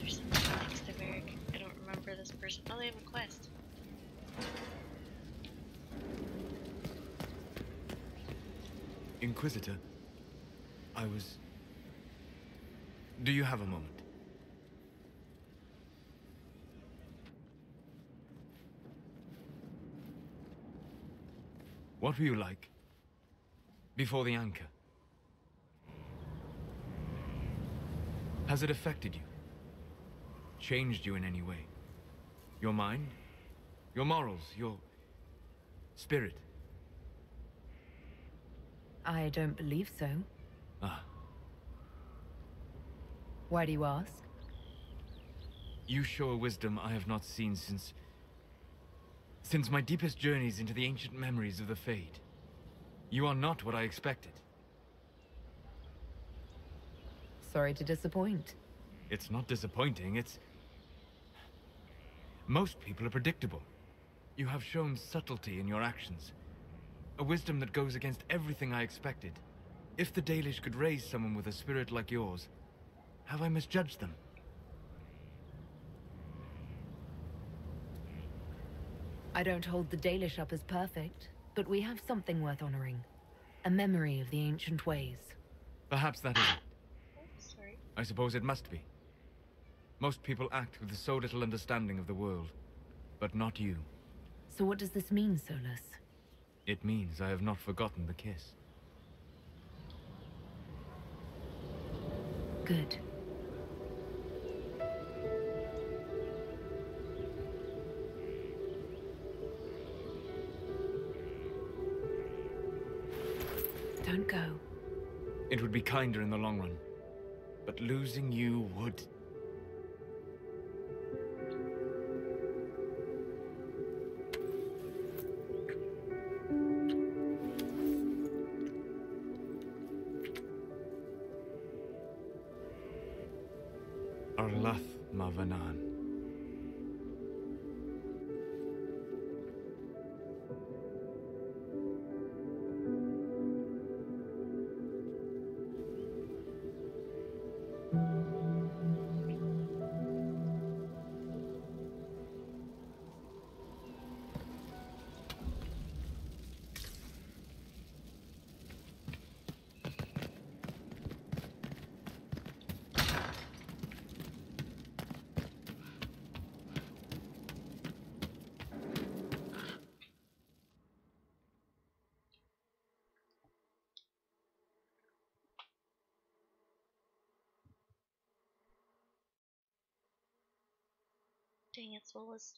There's something next to Varric. I don't remember this person. Oh, they have a quest. Inquisitor, I was... Do you have a moment? What were you like? Before the anchor? Has it affected you? Changed you in any way? Your mind? Your morals? Your spirit? I don't believe so. Ah. Why do you ask? You show a wisdom I have not seen since my deepest journeys into the ancient memories of the Fade. You are not what I expected. Sorry to disappoint. It's not disappointing, it's... Most people are predictable. You have shown subtlety in your actions. A wisdom that goes against everything I expected. If the Dalish could raise someone with a spirit like yours, have I misjudged them? I don't hold the Dalish up as perfect, but we have something worth honoring. A memory of the ancient ways. Perhaps that is it. Sorry. I suppose it must be. Most people act with so little understanding of the world, but not you. So what does this mean, Solus? It means I have not forgotten the kiss. Good. Don't go. It would be kinder in the long run, but losing you would... Arlath Mavanan. Dang it, Solus.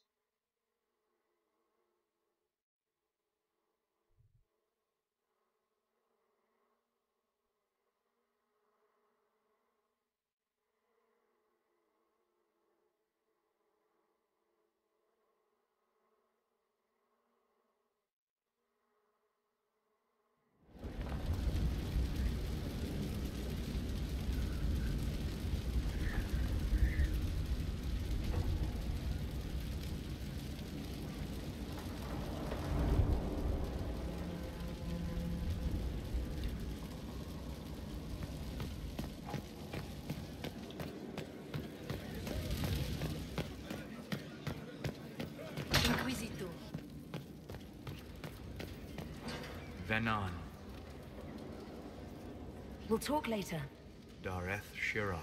Venan. We'll talk later. Dareth Shira.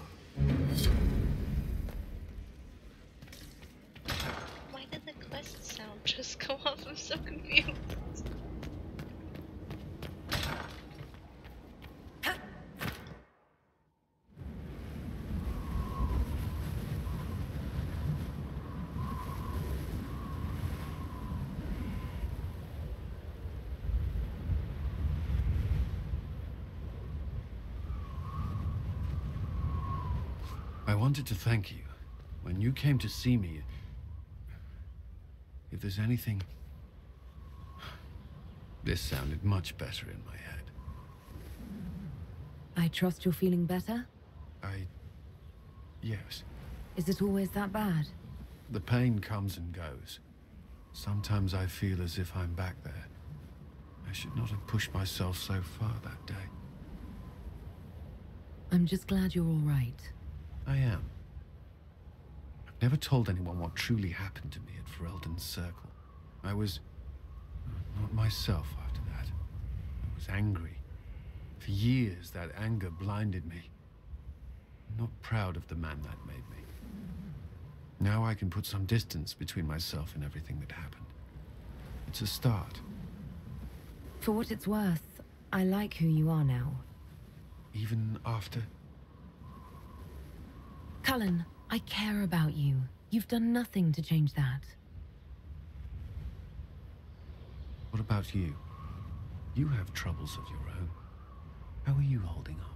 Why did the quest sound just go off? I'm so confused. I wanted to thank you. When you came to see me, if there's anything... This sounded much better in my head. I trust you're feeling better? Yes. Is it always that bad? The pain comes and goes. Sometimes I feel as if I'm back there. I should not have pushed myself so far that day. I'm just glad you're all right. I am. I've never told anyone what truly happened to me at Ferelden's Circle. I was... not myself after that. I was angry. For years, that anger blinded me. I'm not proud of the man that made me. Now I can put some distance between myself and everything that happened. It's a start. For what it's worth, I like who you are now. Even after? Cullen, I care about you. You've done nothing to change that. What about you? You have troubles of your own. How are you holding up?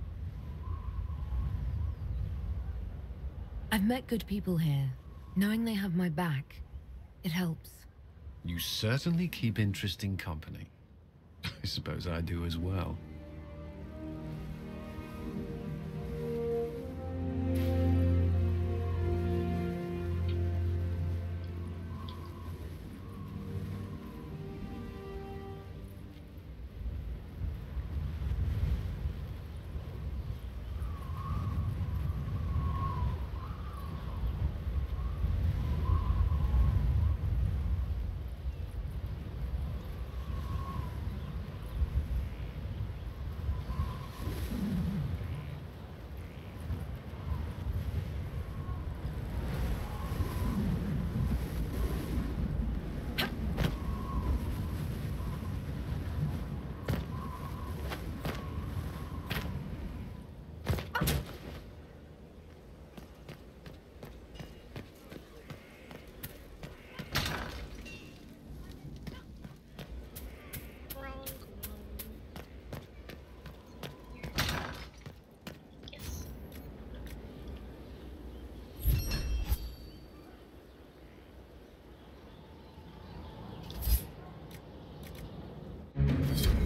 I've met good people here. Knowing they have my back, it helps. You certainly keep interesting company. I suppose I do as well.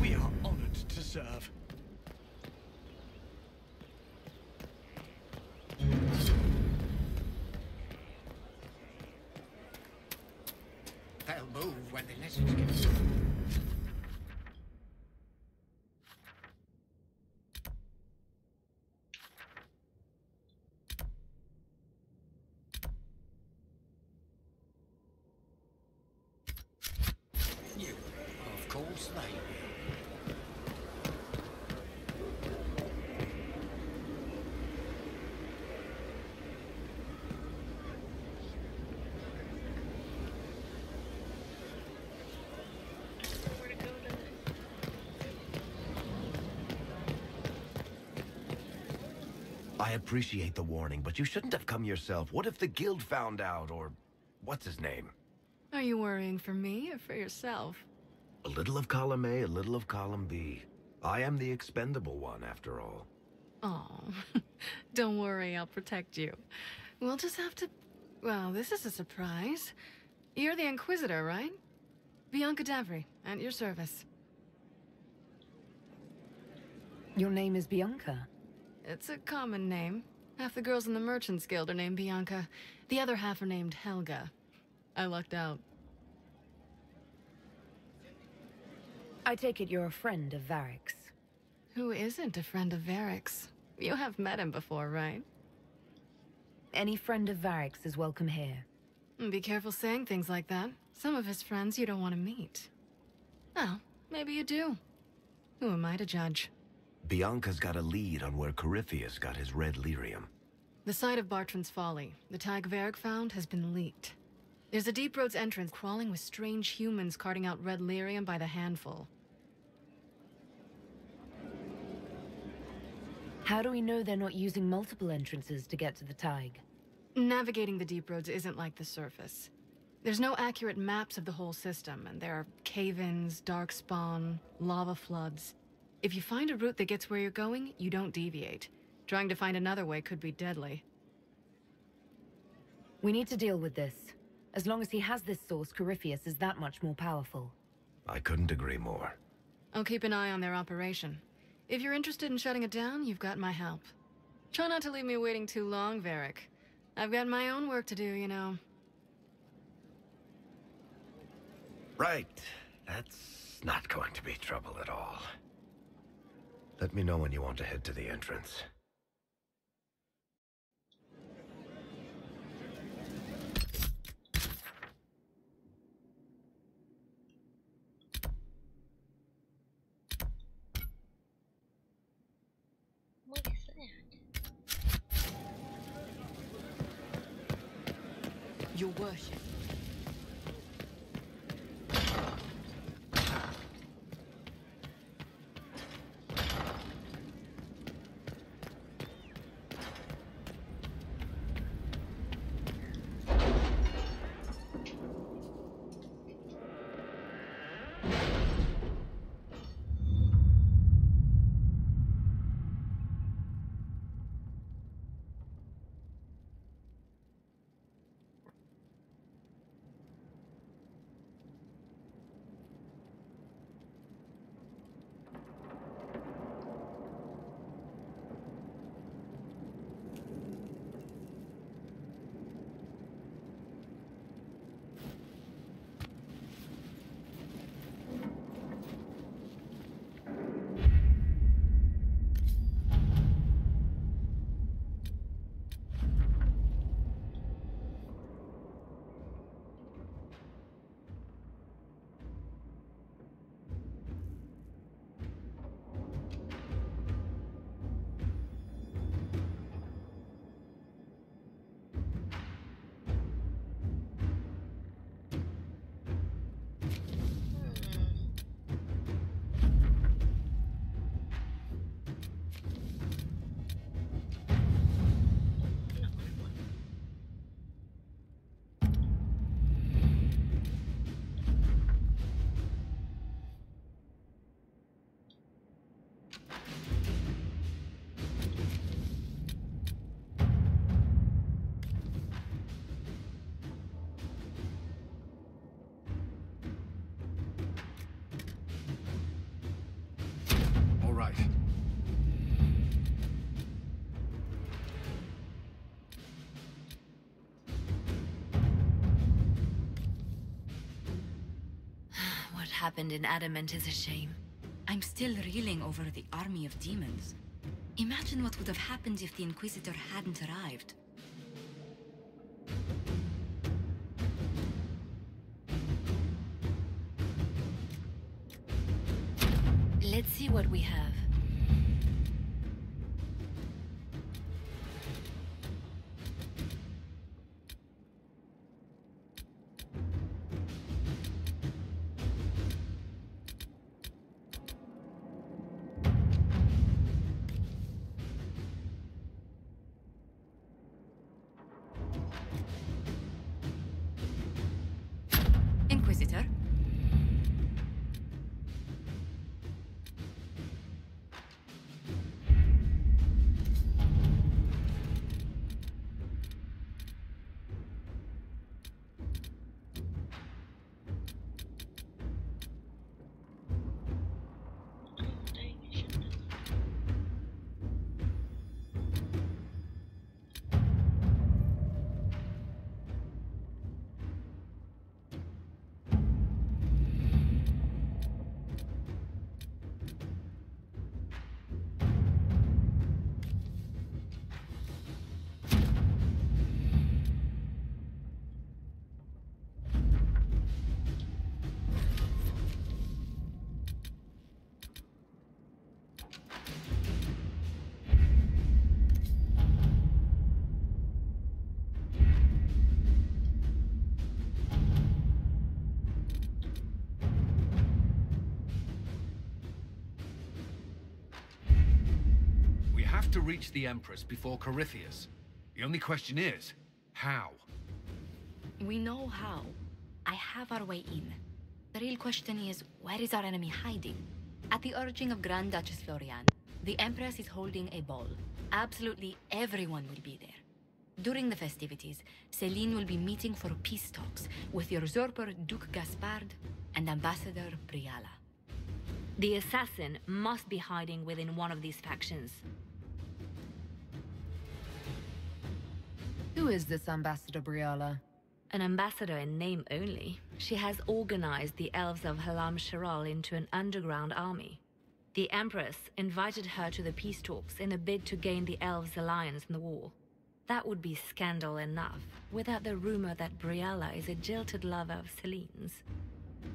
We are honored to serve. They'll move when the lessons get you. Of course they will. I appreciate the warning, but you shouldn't have come yourself. What if the guild found out, or what's his name? Are you worrying for me or for yourself? A little of column A, a little of column B. I am the expendable one, after all. Oh, don't worry, I'll protect you. We'll just have to... Well, this is a surprise. You're the Inquisitor, right? Bianca Davry, at your service. Your name is Bianca? It's a common name. Half the girls in the Merchants Guild are named Bianca. The other half are named Helga. I lucked out. I take it you're a friend of Varric's. Who isn't a friend of Varric's? You have met him before, right? Any friend of Varric's is welcome here. Be careful saying things like that. Some of his friends you don't want to meet. Oh, maybe you do. Who am I to judge? Bianca's got a lead on where Corypheus got his red lyrium. The site of Bartran's Folly, the tag Varric found, has been leaked. There's a Deep Roads entrance crawling with strange humans carting out red lyrium by the handful. How do we know they're not using multiple entrances to get to the Tig? Navigating the Deep Roads isn't like the surface. There's no accurate maps of the whole system, and there are cave-ins, darkspawn, lava floods. If you find a route that gets where you're going, you don't deviate. Trying to find another way could be deadly. We need to deal with this. As long as he has this source, Corypheus is that much more powerful. I couldn't agree more. I'll keep an eye on their operation. If you're interested in shutting it down, you've got my help. Try not to leave me waiting too long, Varric. I've got my own work to do, you know. Right. That's not going to be trouble at all. Let me know when you want to head to the entrance. What is that? Your worship. happened in Adamant is a shame. I'm still reeling over the army of demons. Imagine what would have happened if the Inquisitor hadn't arrived. Let's see what we have. Inquisitor? To reach the Empress before Corypheus. The only question is, how? We know how. I have our way in. The real question is, where is our enemy hiding? At the urging of Grand Duchess Florian, the Empress is holding a ball. Absolutely everyone will be there. During the festivities, Celine will be meeting for peace talks with the usurper Duke Gaspard and Ambassador Briala. The assassin must be hiding within one of these factions. Who is this Ambassador Briala? An ambassador in name only. She has organized the elves of Halam Sharal into an underground army. The Empress invited her to the peace talks in a bid to gain the elves' alliance in the war. That would be scandal enough, without the rumor that Briala is a jilted lover of Celine's.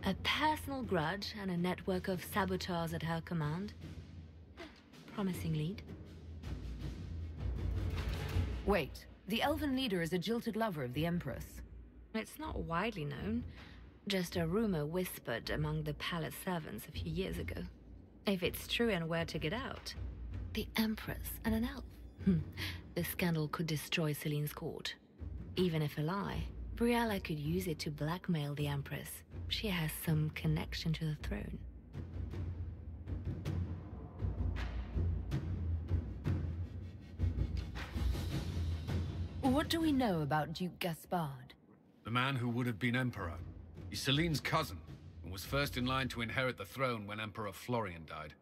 A personal grudge and a network of saboteurs at her command. Promising lead. Wait. The elven leader is a jilted lover of the Empress. It's not widely known. Just a rumor whispered among the palace servants a few years ago. If it's true and were to get out, the Empress and an elf. The scandal could destroy Celine's court. Even if a lie, Briala could use it to blackmail the Empress. She has some connection to the throne. What do we know about Duke Gaspard? The man who would have been Emperor. He's Celine's cousin, and was first in line to inherit the throne when Emperor Florian died.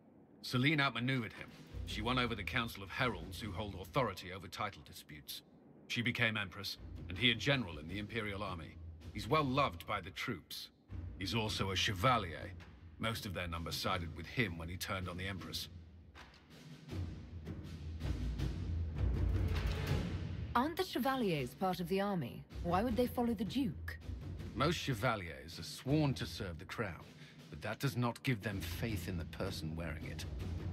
Celine outmaneuvered him. She won over the Council of Heralds, who hold authority over title disputes. She became Empress, and he a general in the Imperial Army. He's well loved by the troops. He's also a Chevalier. Most of their number sided with him when he turned on the Empress. Aren't the Chevaliers part of the army? Why would they follow the Duke? Most Chevaliers are sworn to serve the crown, but that does not give them faith in the person wearing it.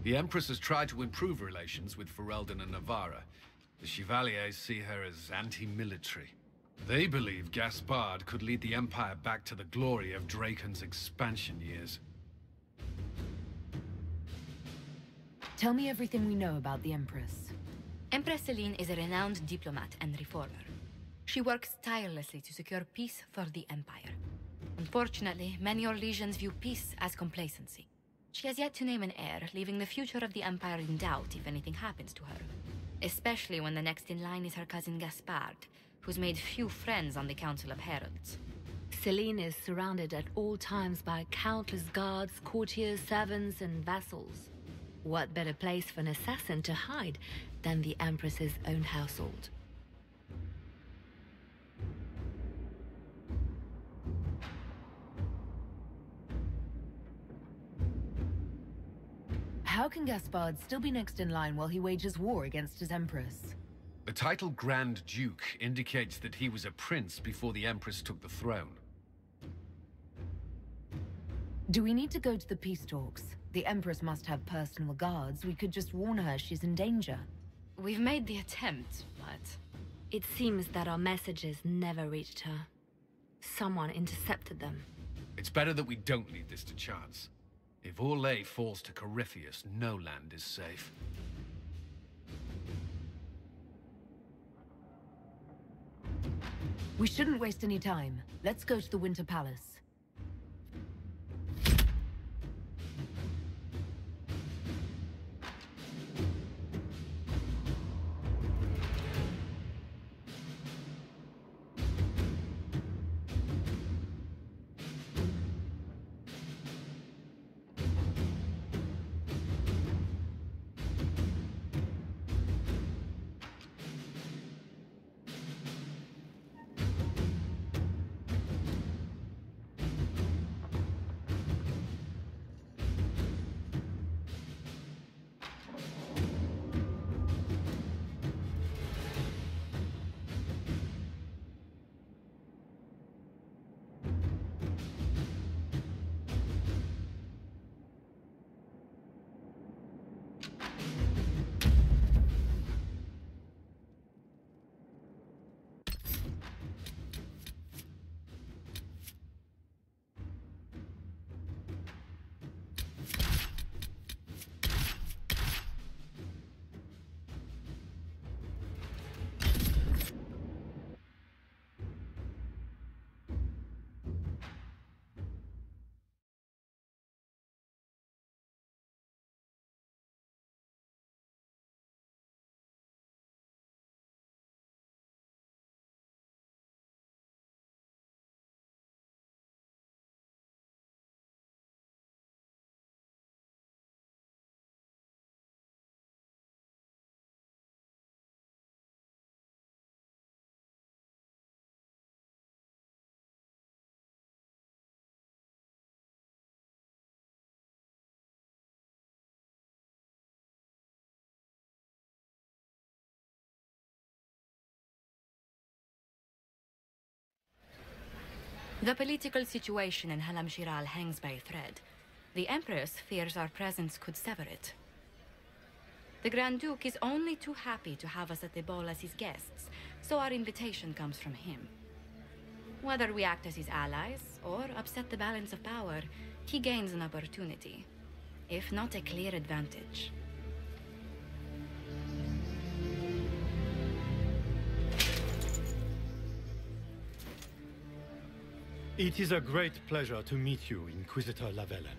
The Empress has tried to improve relations with Ferelden and Navarra. The Chevaliers see her as anti-military. They believe Gaspard could lead the Empire back to the glory of Draken's expansion years. Tell me everything we know about the Empress. Empress Celine is a renowned diplomat and reformer. She works tirelessly to secure peace for the Empire. Unfortunately, many Orlesians view peace as complacency. She has yet to name an heir, leaving the future of the Empire in doubt if anything happens to her. Especially when the next in line is her cousin Gaspard, who's made few friends on the Council of Heralds. Celine is surrounded at all times by countless guards, courtiers, servants, and vassals. What better place for an assassin to hide than the Empress's own household? How can Gaspard still be next in line while he wages war against his Empress? The title Grand Duke indicates that he was a prince before the Empress took the throne. Do we need to go to the peace talks? The Empress must have personal guards. We could just warn her she's in danger. We've made the attempt, but... It seems that our messages never reached her. Someone intercepted them. It's better that we don't leave this to chance. If Orlais falls to Corypheus, no land is safe. We shouldn't waste any time. Let's go to the Winter Palace. The political situation in Halam Shiral hangs by a thread. The Empress fears our presence could sever it. The Grand Duke is only too happy to have us at the ball as his guests, so our invitation comes from him. Whether we act as his allies or upset the balance of power, he gains an opportunity, if not a clear advantage. It is a great pleasure to meet you, Inquisitor Lavellen.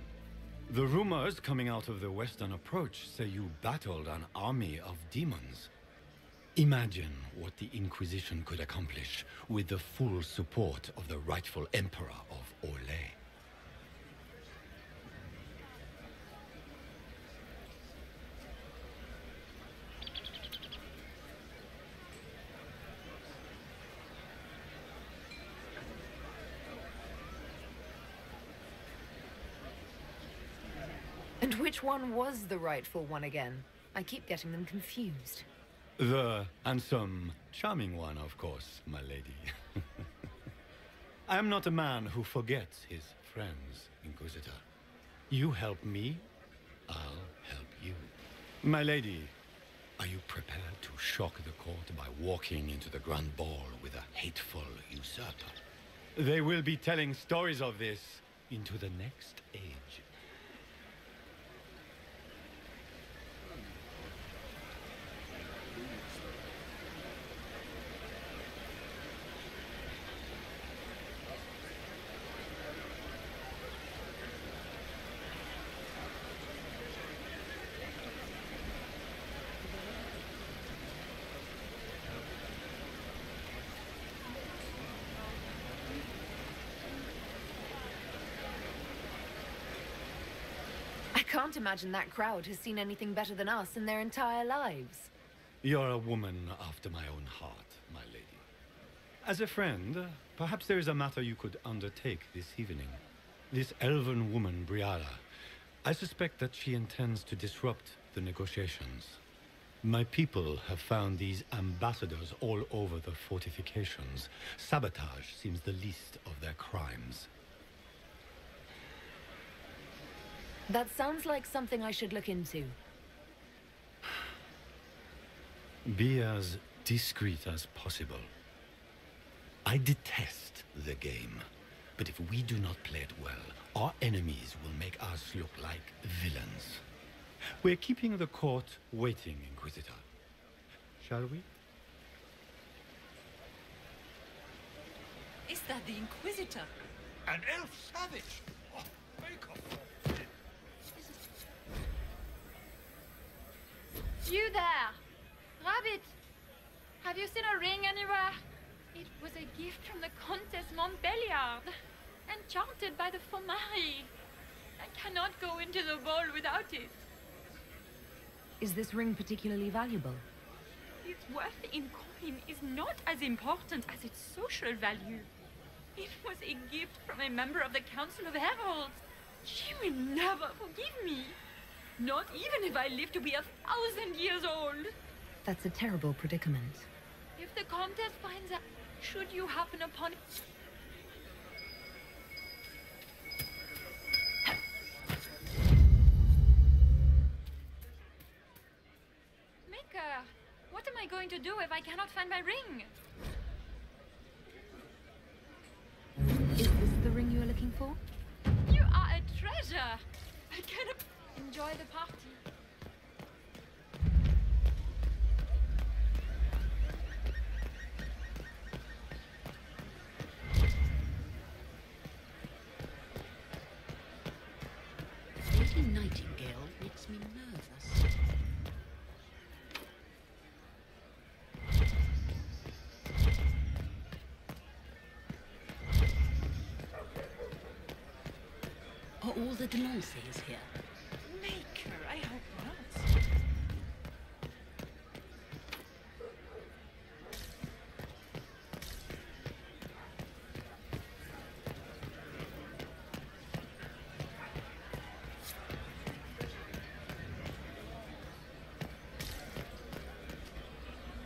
The rumors coming out of the Western Approach say you battled an army of demons. Imagine what the Inquisition could accomplish with the full support of the rightful Emperor of Orlais. And which one was the rightful one again? I keep getting them confused. The handsome, charming one, of course, my lady. I am not a man who forgets his friends, Inquisitor. You help me, I'll help you. My lady, are you prepared to shock the court by walking into the Grand Ball with a hateful usurper? They will be telling stories of this into the next age. I can't imagine that crowd has seen anything better than us in their entire lives. You're a woman after my own heart, my lady. As a friend, perhaps there is a matter you could undertake this evening. This elven woman, Briara, I suspect that she intends to disrupt the negotiations. My people have found these ambassadors all over the fortifications. Sabotage seems the least of their crimes. That sounds like something I should look into. Be as discreet as possible. I detest the game, but if we do not play it well, our enemies will make us look like villains. We're keeping the court waiting, Inquisitor. Shall we? Is that the Inquisitor? An elf savage! Oh, make up. You there! Rabbit! Have you seen a ring anywhere? It was a gift from the Countess Montbelliard, enchanted by the Fomari. I cannot go into the ball without it. Is this ring particularly valuable? Its worth in coin is not as important as its social value. It was a gift from a member of the Council of Heralds. She will never forgive me. Not even if I live to be 1,000 years old. That's a terrible predicament. If the Countess finds out, should you happen upon it... Maker, what am I going to do if I cannot find my ring? Is this the ring you are looking for? You are a treasure! I cannot... Enjoy the party. Lady Nightingale makes me nervous. Are all the Delancey's here? Maker, I hope not.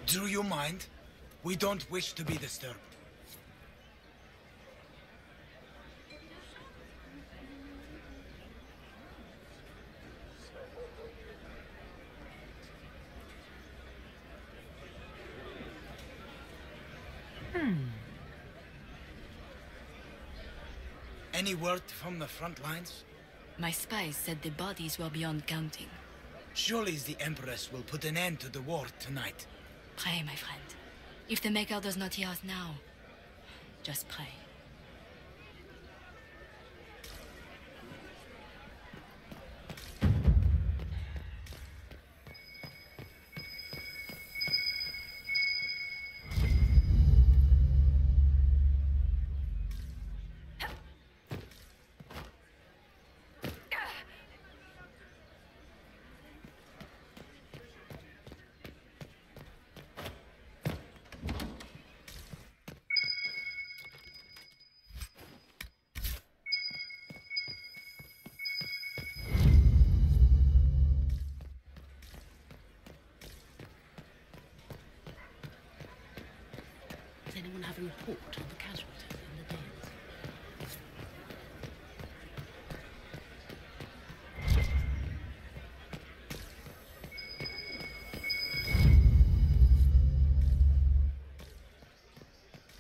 Do you mind? We don't wish to be disturbed. Any word from the front lines? My spies said the bodies were beyond counting. Surely the Empress will put an end to the war tonight. Pray, my friend. If the Maker does not hear us now, just pray. Does anyone have a report on the casualties in the Dales?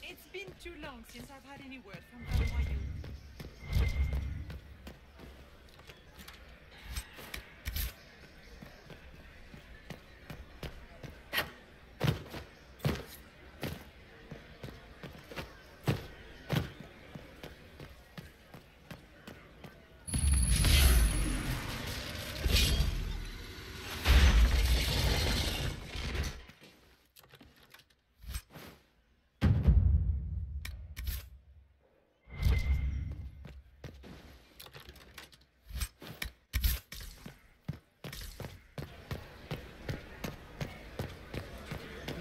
It's been too long since I've had any word from Hiyooo.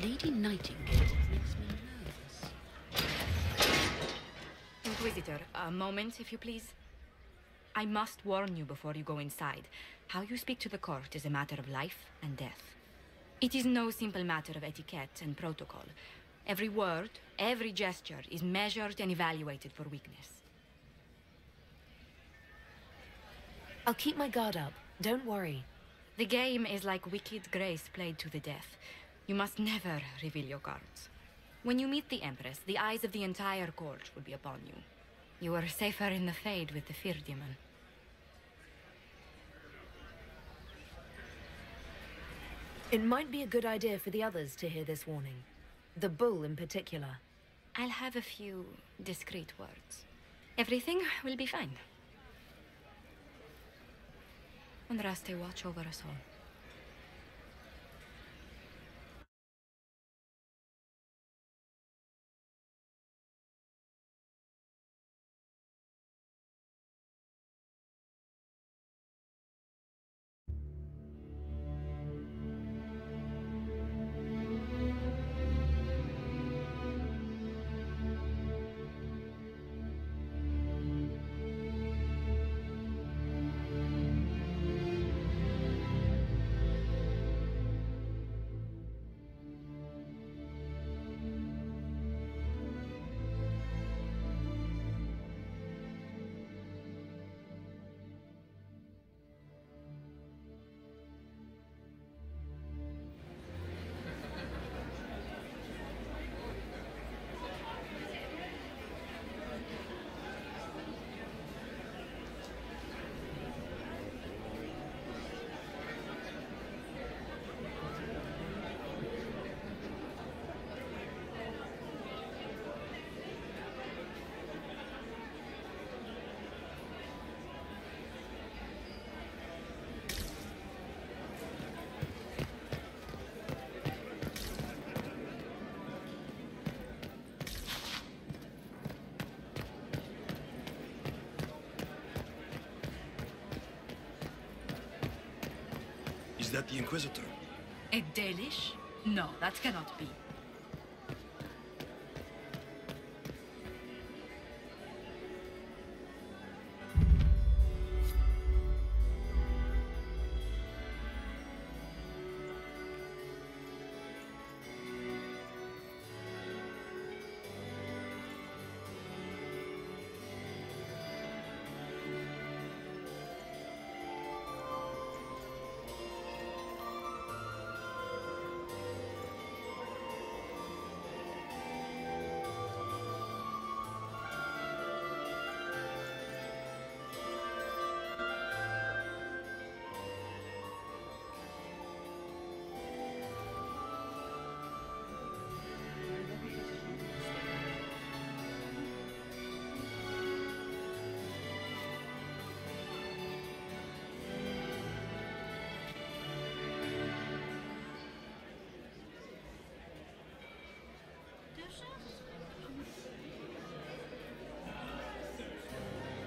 Lady Nightingale makes me nervous. Inquisitor, a moment, if you please. I must warn you before you go inside. How you speak to the court is a matter of life and death. It is no simple matter of etiquette and protocol. Every word, every gesture is measured and evaluated for weakness. I'll keep my guard up. Don't worry. The game is like Wicked Grace played to the death. You must never reveal your cards. When you meet the Empress, the eyes of the entire court will be upon you. You are safer in the Fade with the Fear Demon. It might be a good idea for the others to hear this warning. The bull in particular. I'll have a few discreet words. Everything will be fine. Andraste, watch over us all. Is that the Inquisitor? A Dalish? No, that cannot be.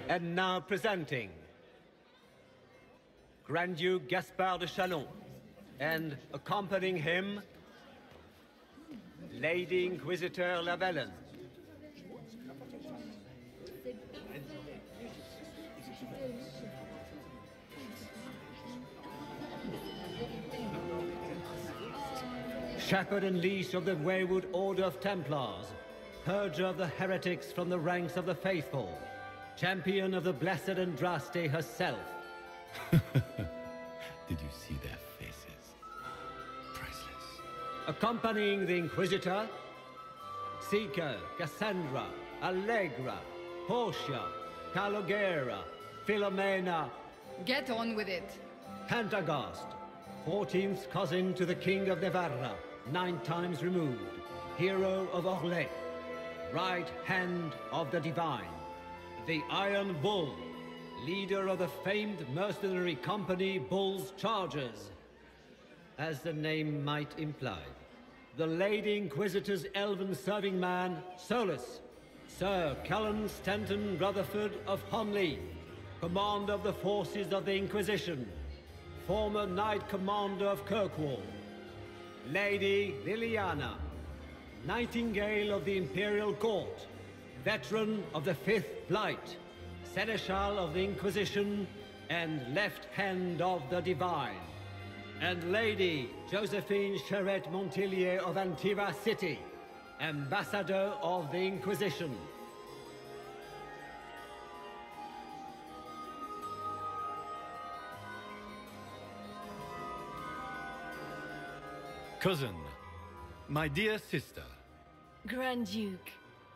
And now presenting Grand Duke Gaspard de Chalon, and accompanying him, Lady Inquisitor Lavellen. Shepherd and leash of the wayward Order of Templars, purger of the heretics from the ranks of the faithful, champion of the blessed Andraste herself. Did you see their faces? Priceless. Accompanying the Inquisitor, Seeker, Cassandra, Allegra, Portia, Calogera, Philomena. Get on with it. Pantagast, 14th cousin to the King of Navarra, 9 times removed, hero of Orlais, right hand of the Divine. The Iron Bull, leader of the famed mercenary company Bull's Chargers. As the name might imply, the Lady Inquisitor's elven serving man, Solus, Sir Callan Stanton Rutherford of Honley, commander of the forces of the Inquisition, former Knight Commander of Kirkwall. Lady Liliana, Nightingale of the Imperial Court, veteran of the 5th Flight, Seneschal of the Inquisition and Left Hand of the Divine, and Lady Josephine Charette Montillier of Antiva City, Ambassador of the Inquisition. Cousin, my dear sister. Grand Duke,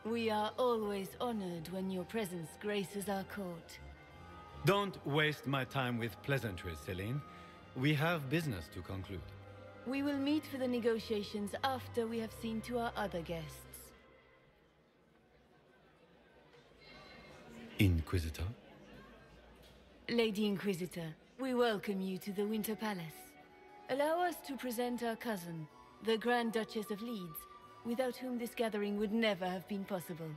we are always honored when your presence graces our court. Don't waste my time with pleasantries, Celine. We have business to conclude. We will meet for the negotiations after we have seen to our other guests. Inquisitor? Lady Inquisitor, we welcome you to the Winter Palace. Allow us to present our cousin, the Grand Duchess of Leeds, without whom this gathering would never have been possible.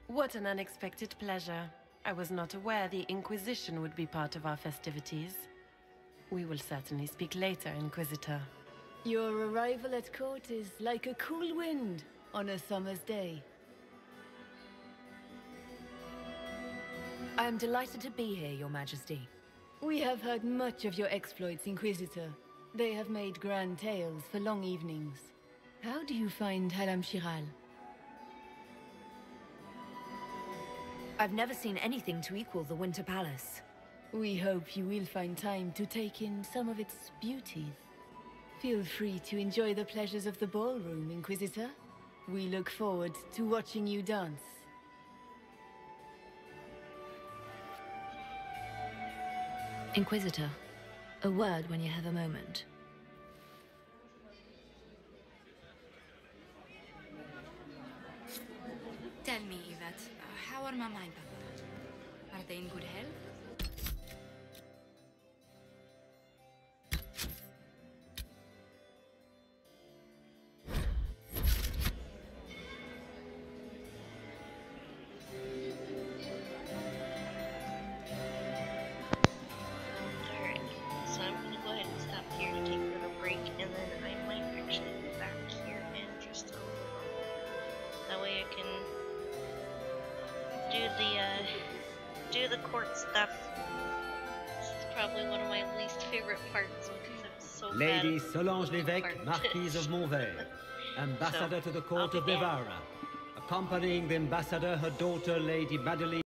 What an unexpected pleasure. I was not aware the Inquisition would be part of our festivities. We will certainly speak later, Inquisitor. Your arrival at court is like a cool wind on a summer's day. I am delighted to be here, Your Majesty. We have heard much of your exploits, Inquisitor. They have made grand tales for long evenings. How do you find Halam Shiral? I've never seen anything to equal the Winter Palace. We hope you will find time to take in some of its beauties. Feel free to enjoy the pleasures of the ballroom, Inquisitor. We look forward to watching you dance. Inquisitor, a word when you have a moment. Tell me, Yvette, how are Mama and Papa? Are they in good health? Alright, so I'm gonna go ahead and stop here to take a little break, and then I might actually be back here in just a little. That way I can do the court stuff. This is probably one of my least favorite parts because I'm so bad Lady at Solange the Lévesque, part. Marquise of Montvert, Ambassador to the Court I'll of be back. Navarra. Accompanying the ambassador, her daughter, Lady Madeleine.